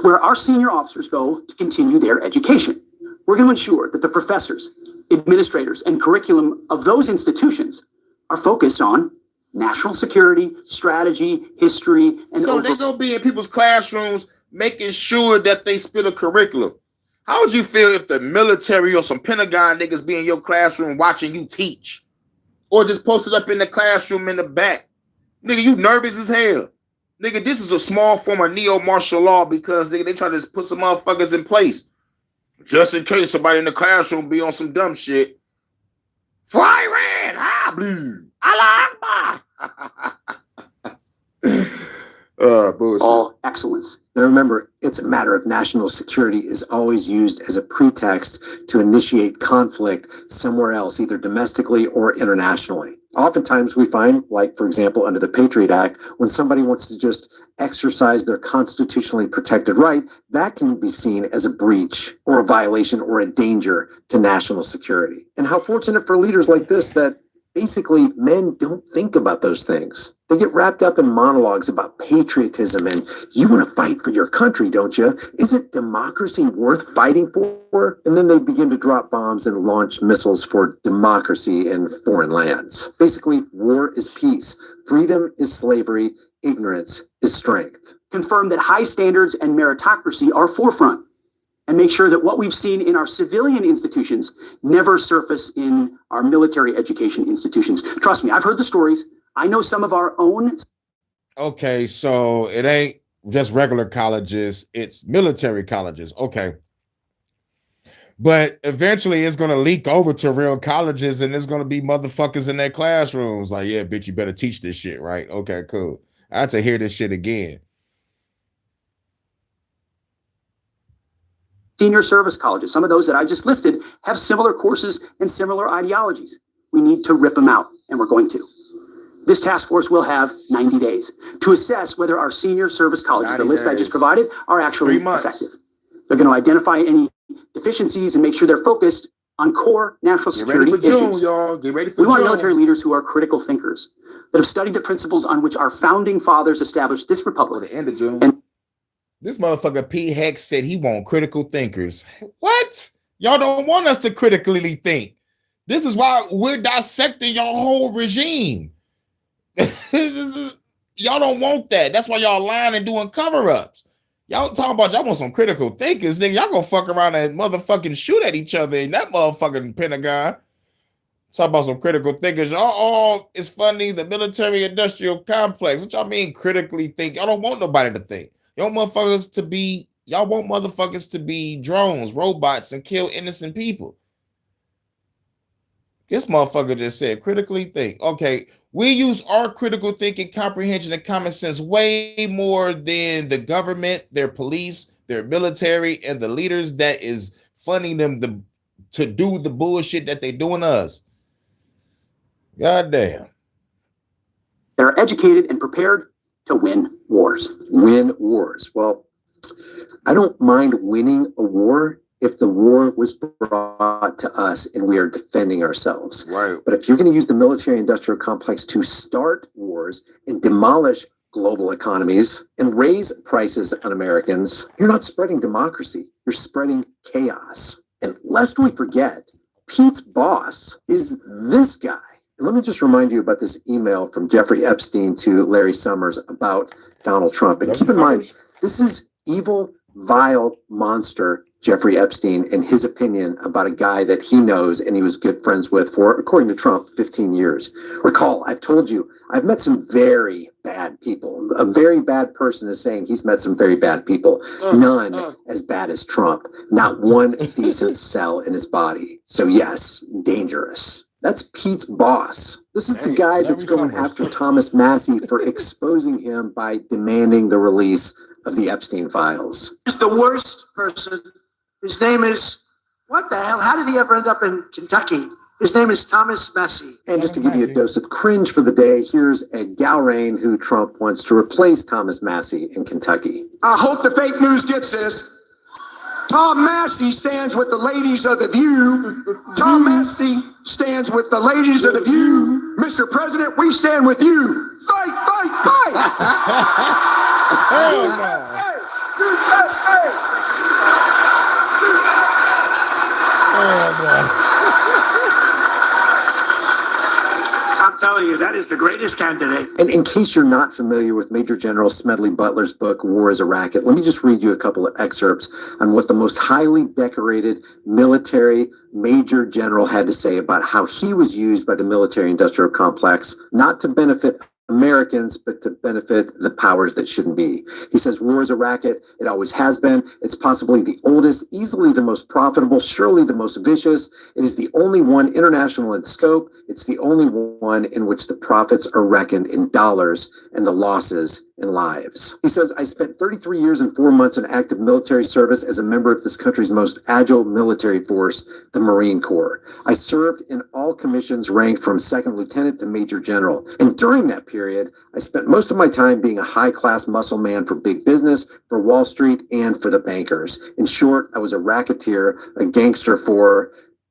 [SPEAKER 16] Where our senior officers go to continue their education. We're going to ensure that the professors, administrators, and curriculum of those institutions are focused on national security, strategy, history, and
[SPEAKER 1] so they're going to be in people's classrooms making sure that they spit a curriculum. How would you feel if the military or some Pentagon niggas be in your classroom watching you teach? Or just posted up in the classroom in the back? Nigga, you nervous as hell. Nigga, this is a small form of neo-martial law because nigga, they try to put some motherfuckers in place. Just in case somebody in the classroom be on some dumb shit. For Iran, Allah Akbar. Bullshit.
[SPEAKER 16] All excellence.
[SPEAKER 15] Now remember, it's a matter of national security is always used as a pretext to initiate conflict somewhere else, either domestically or internationally. Oftentimes we find, like, for example, under the Patriot Act, when somebody wants to just exercise their constitutionally protected right, that can be seen as a breach or a violation or a danger to national security. And how fortunate for leaders like this that basically men don't think about those things. They get wrapped up in monologues about patriotism and you want to fight for your country, don't you? Isn't democracy worth fighting for? And then they begin to drop bombs and launch missiles for democracy in foreign lands. Basically, war is peace. Freedom is slavery. Ignorance is strength.
[SPEAKER 16] Confirm that high standards and meritocracy are forefront, and make sure that what we've seen in our civilian institutions never surface in our military education institutions. Trust me, I've heard the stories. I know some of our own.
[SPEAKER 1] Okay, so it ain't just regular colleges, it's military colleges. Okay. But eventually it's going to leak over to real colleges and there's going to be motherfuckers in their classrooms like, yeah, bitch, you better teach this shit, right? Okay, cool. I have to hear this shit again.
[SPEAKER 16] Senior service colleges, some of those that I just listed, have similar courses and similar ideologies. We need to rip them out, and we're going to. This task force will have 90 days to assess whether our senior service colleges, the list I just provided, are actually effective. They're going to identify any deficiencies and make sure they're focused on core national security issues.
[SPEAKER 1] Get ready for
[SPEAKER 16] we want military leaders who are critical thinkers, that have studied the principles on which our founding fathers established this republic.
[SPEAKER 1] The end of June. And this motherfucker P. Hex said he want critical thinkers. What? Y'all don't want us to critically think. This is why we're dissecting your whole regime. Y'all don't want that. That's why y'all lying and doing cover-ups. Y'all talking about y'all want some critical thinkers. Then y'all gonna fuck around and motherfucking shoot at each other in that motherfucking Pentagon. Talk about some critical thinkers. Oh, it's funny. The military industrial complex. What y'all mean critically think? Y'all don't want nobody to think. Y'all want motherfuckers to be drones, robots, and kill innocent people. This motherfucker just said critically think. Okay, we use our critical thinking, comprehension, and common sense way more than the government, their police, their military, and the leaders that is funding them to do the bullshit that they doing to us. God damn.
[SPEAKER 16] They're educated and prepared to win wars.
[SPEAKER 15] Win wars. Well, I don't mind winning a war if the war was brought to us and we are defending ourselves.
[SPEAKER 1] Right.
[SPEAKER 15] But if you're going to use the military industrial complex to start wars and demolish global economies and raise prices on Americans, you're not spreading democracy. You're spreading chaos. And lest we forget, Pete's boss is this guy. And let me just remind you about this email from Jeffrey Epstein to Larry Summers about Donald Trump. And keep in mind, this is evil, vile monster Jeffrey Epstein and his opinion about a guy that he knows and he was good friends with for, according to Trump, 15 years. Recall, I've told you, I've met some very bad people. A very bad person is saying he's met some very bad people. None as bad as Trump. Not one decent cell in his body. So yes, dangerous. That's Pete's boss. This is the guy that's going after Thomas Massey for exposing him by demanding the release of the Epstein files.
[SPEAKER 14] He's the worst person. His name is, what the hell? How did he ever end up in Kentucky? His name is Thomas Massey.
[SPEAKER 15] And just to give you a dose of cringe for the day, here's Ed Galrain, who Trump wants to replace Thomas Massey in Kentucky.
[SPEAKER 13] I hope the fake news gets this. Tom Massey stands with the ladies of the View. Tom Massey stands with the ladies of the View. Mr. President, we stand with you. Fight, fight, fight! USA! USA!
[SPEAKER 14] I'm telling you, that is the greatest candidate.
[SPEAKER 15] And in case you're not familiar with Major General Smedley Butler's book, War is a Racket, let me just read you a couple of excerpts on what the most highly decorated military major general had to say about how he was used by the military industrial complex, not to benefit Americans, but to benefit the powers that shouldn't be. He says, war is a racket. It always has been. It's possibly the oldest, easily the most profitable, surely the most vicious. It is the only one international in scope. It's the only one in which the profits are reckoned in dollars and the losses and lives. He says, I spent 33 years and 4 months in active military service as a member of this country's most agile military force, the Marine Corps. I served in all commissions ranked from second lieutenant to major general. And during that period, I spent most of my time being a high-class muscle man for big business, for Wall Street, and for the bankers. In short, I was a racketeer, a gangster for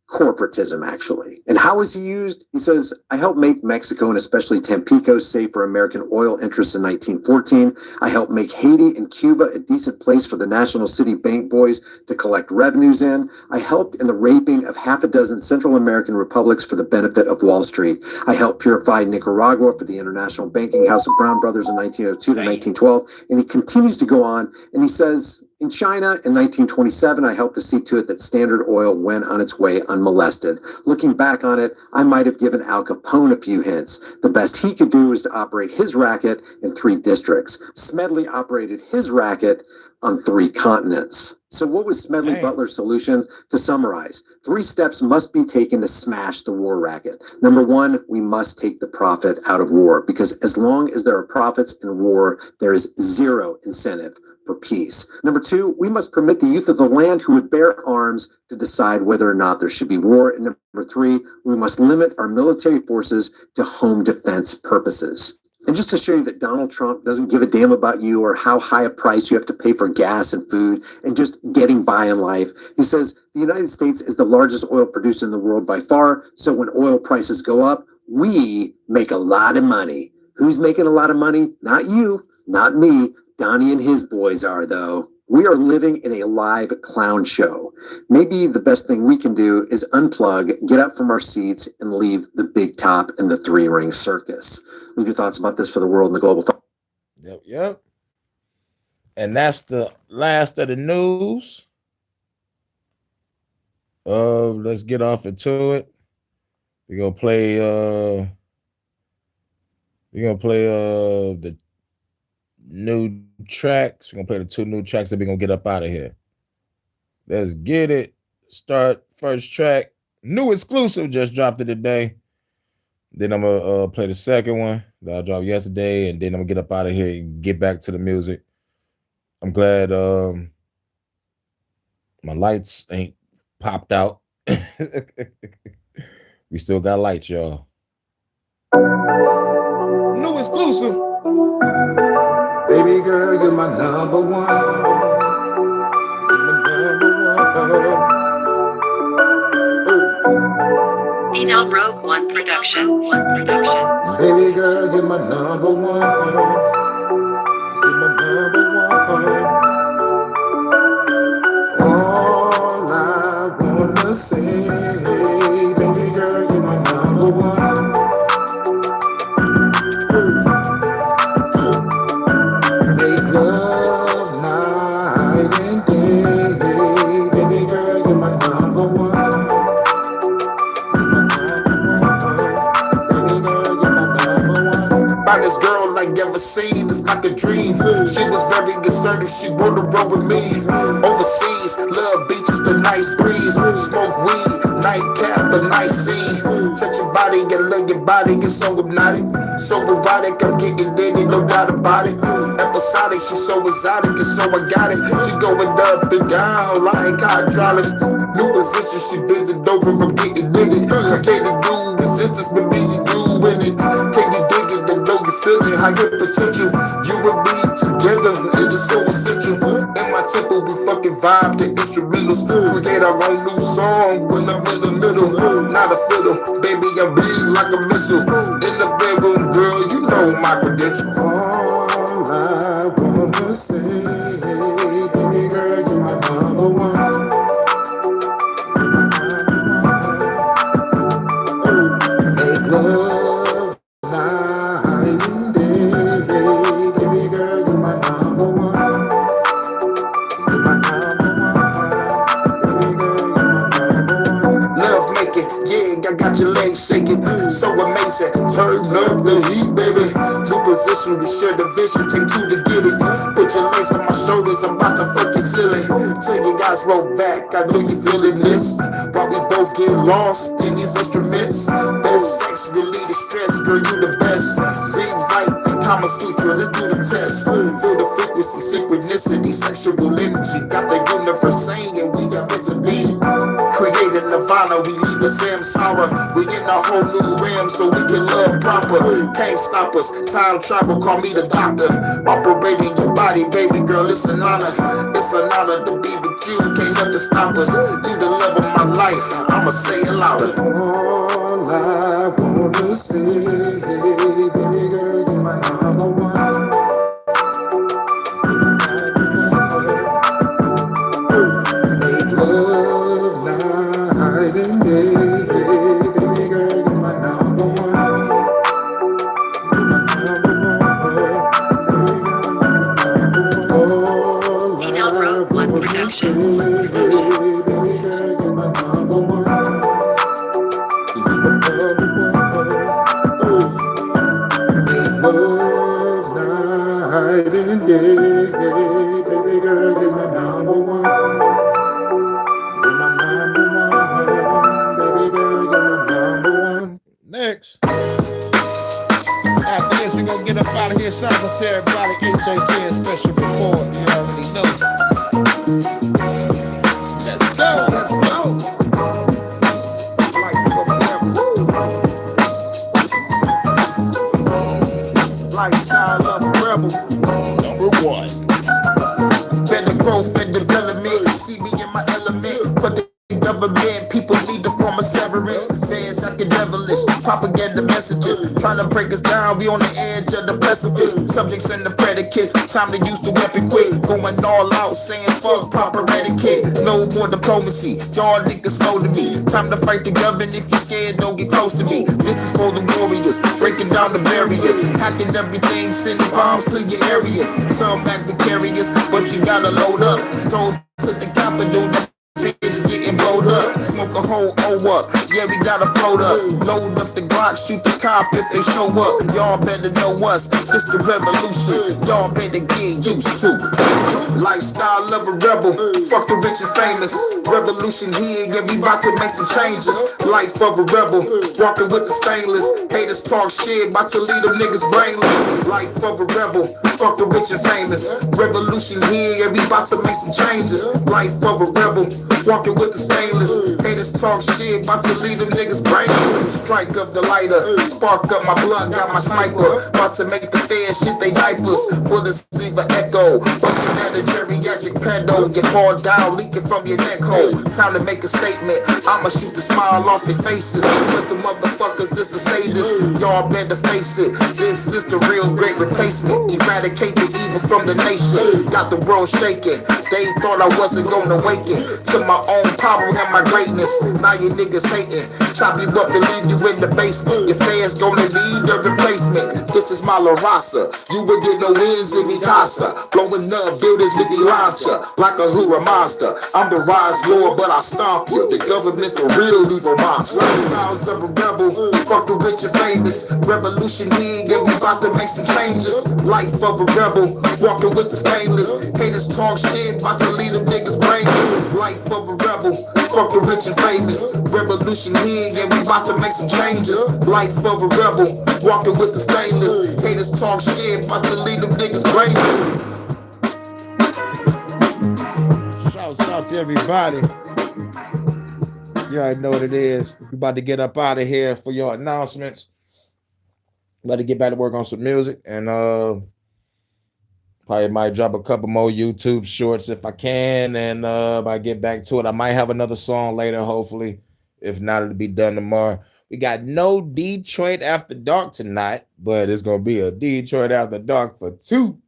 [SPEAKER 15] corporatism, actually. And how was he used? He says, I helped make Mexico and especially Tampico safe for American oil interests in 1914. I helped make Haiti and Cuba a decent place for the National City Bank boys to collect revenues in. I helped in the raping of half a dozen Central American republics for the benefit of Wall Street. I helped purify Nicaragua for the International Banking House of Brown Brothers in 1902 to 1912. And he continues to go on, and he says, in China, in 1927, I helped to see to it that Standard Oil went on its way unmolested. Looking back on it, I might have given Al Capone a few hints. The best he could do was to operate his racket in 3 districts. Smedley operated his racket on 3 continents. So what was Smedley Butler's solution? To summarize, 3 steps must be taken to smash the war racket. Number 1, we must take the profit out of war, because as long as there are profits in war, there is zero incentive for peace. Number 2, we must permit the youth of the land who would bear arms to decide whether or not there should be war. And number 3, we must limit our military forces to home defense purposes. And just to show you that Donald Trump doesn't give a damn about you or how high a price you have to pay for gas and food and just getting by in life, he says the United States is the largest oil producer in the world by far. So when oil prices go up, we make a lot of money. Who's making a lot of money? Not you, not me. Donnie and his boys are, though. We are living in a live clown show. Maybe the best thing we can do is unplug, get up from our seats, and leave the big top and the 3-ring circus. Leave your thoughts about this for the world and the global thought.
[SPEAKER 1] Yep. And that's the last of the news. Let's get off into it. We're gonna play the new tracks. We're gonna play the 2 new tracks, and we're gonna get up out of here. Let's get it. Start first track. New exclusive, just dropped it today. Then I'm gonna play the second one that I dropped yesterday, and then I'm gonna get up out of here and get back to the music. I'm glad my lights ain't popped out. We still got lights, y'all. New exclusive.
[SPEAKER 2] Baby girl, you're my number one.
[SPEAKER 4] Email Rogue One Productions.
[SPEAKER 2] Baby girl, you're my number one. You're my number one. All I wanna say, baby girl, you're my number one. Make love night and day, baby girl, you're my number one. This girl like ever seen, it's like a dream. She was very assertive, she wanna roll with me. Overseas, love beaches, the nice breeze. Smoke weed, nightcap, a nice scene. Touch your body, get love your body, get so hypnotic. So erotic, I'm getting ditty, no doubt about it. Episodic, she's so exotic, and so I got it. She going up and down like hydraulics. New position, she did it over, I'm getting lit it. I can't do resistance, but me and you in it. Can you dig it? Feeling high potential, you and me together, it is so essential. In my temple, we fucking vibe the instrumentals. Create our own new song when I'm in the middle. Not a fiddle, baby, I'm bleed like a missile. In the bedroom, girl, you know my credentials. All I wanna say, baby girl, you're my number one. Make love. So amazing, turn up the heat, baby. New position, we share the vision, take 2 to get it. Put your legs on my shoulders, I'm about to fuck you silly. Till your guys roll back, I know you feeling this. While we both get lost in these instruments. Best sex, relieve the stress, girl, you the best. Rewrite the Kama Sutra, let's do the test. Feel the frequency, synchronicity, sexual energy. Got the universe saying we got meant to be. Creating nirvana, we leave a samsara. We in a whole new realm so we can love proper. Can't stop us, time travel, call me the doctor. Operating your body, baby girl, it's an honor. It's an honor to be with you, can't nothing stop us. You the love of my life, I'ma say it louder. All I wanna say, baby girl, you're my number one. Make love night and day, baby girl, you're my number one. You're my number one. All I wanna say, baby girl, you're my number one. Love night and day, baby girl, you're my number one. You're my number one, baby girl, you're my number one.
[SPEAKER 1] Next. After this, we're gonna get up out of here. Shout out to everybody. HHN Special Report. You already know. Let's go. Let's go.
[SPEAKER 2] Lifestyle of a rebel.
[SPEAKER 1] Number one.
[SPEAKER 2] Better growth and development. See me in my element. For the government, people need to form a severance. Fans acting devilish. Propaganda messages. Trying to break us down. We on the edge of the precipice. Subjects and the predicates. Time to use the weapon quick. Going all out. Saying fuck proper etiquette. No more diplomacy. Y'all niggas slow to me. Time to fight the government. If you scared, don't get close to me. This is for the warriors. Breaking down the barriers. Hacking everything. Sending bombs to your areas. Some act vicarious, but you gotta load up. Stole to the Capitol. Bitch getting blowed up, smoke a whole O up. Yeah, we gotta float up. Load up the Glock, shoot the cop if they show up. Y'all better know us, this the revolution. Y'all better get used to. Lifestyle of a rebel, fuck the rich and famous. Revolution here, yeah, we about to make some changes. Life of a rebel, walking with the stainless. Haters talk shit, about to leave them niggas brainless. Life of a rebel, fuck the rich and famous. Revolution here, yeah, we about to make some changes. Life of a rebel, walking with the stainless. Haters talk shit, about to leave them niggas brainless. Strike up the lighter, spark up my blunt, got my sniper. About to make the fans shit they diapers. Bullets leave an echo, busting at a geriatric pedo. You fall down, leaking from your neck hole. Time to make a statement, I'ma shoot the smile off their faces. Cause the motherfuckers is the sadists. Y'all better face it, this is the real great replacement. Eradicate the evil from the nation. Got the world shaking, they thought I wasn't gonna awaken to my own power and my greatness. Now you niggas hating, chop you up and leave you in the basement. Your fans gonna need a replacement. This is my La Raza, you will get no wins in mi casa. Blowing up buildings with the launcher, like a Hura monster. I'm the rise lord, but I stomp you. The government, the real evil monster. Lifestyles of a rebel, fuck the rich and famous. Revolution here, yeah, we about to make some changes. Life of a rebel, walking with the stainless. Haters talk shit, about to leave them niggas brainless. Life of a rebel, fuck the rich and famous. Revolution here, yeah, we about to make some changes. Life of a rebel, walking with the stainless. Haters talk shit, about to leave them niggas brainless.
[SPEAKER 1] Shouts out to everybody. You already know what it is. We about to get up out of here for your announcements. About to get back to work on some music, and probably might drop a couple more YouTube shorts if I can, and if I get back to it, I might have another song later, hopefully. If not, it'll be done tomorrow. We got no Detroit After Dark tonight, but it's gonna be a Detroit After Dark for 2.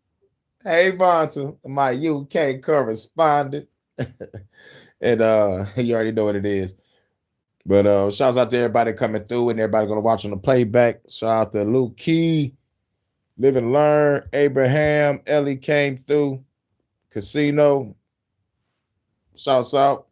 [SPEAKER 1] Hey, Vonta, my UK correspondent. And you already know what it is. But shouts out to everybody coming through and everybody gonna watch on the playback. Shout out to Luke Key, Live and Learn, Abraham, Ellie came through, Casino. Shouts out.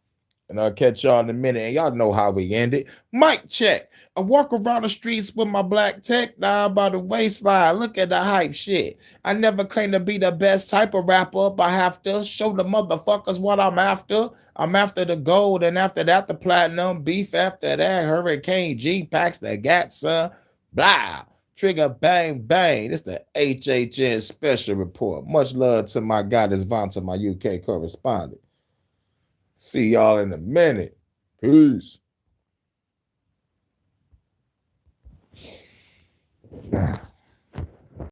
[SPEAKER 1] And I'll catch y'all in a minute. And y'all know how we end it. Mic check. I walk around the streets with my black tech down by the waistline. Look at the hype shit. I never claim to be the best type of rapper, but I have to show the motherfuckers what I'm after. I'm after the gold, and after that, the platinum. Beef after that, Hurricane G packs the gat, son. Blah. Trigger bang bang. It's the HHN Special Report. Much love to my guy, this Vonta, my UK correspondent. See y'all in a minute. Peace.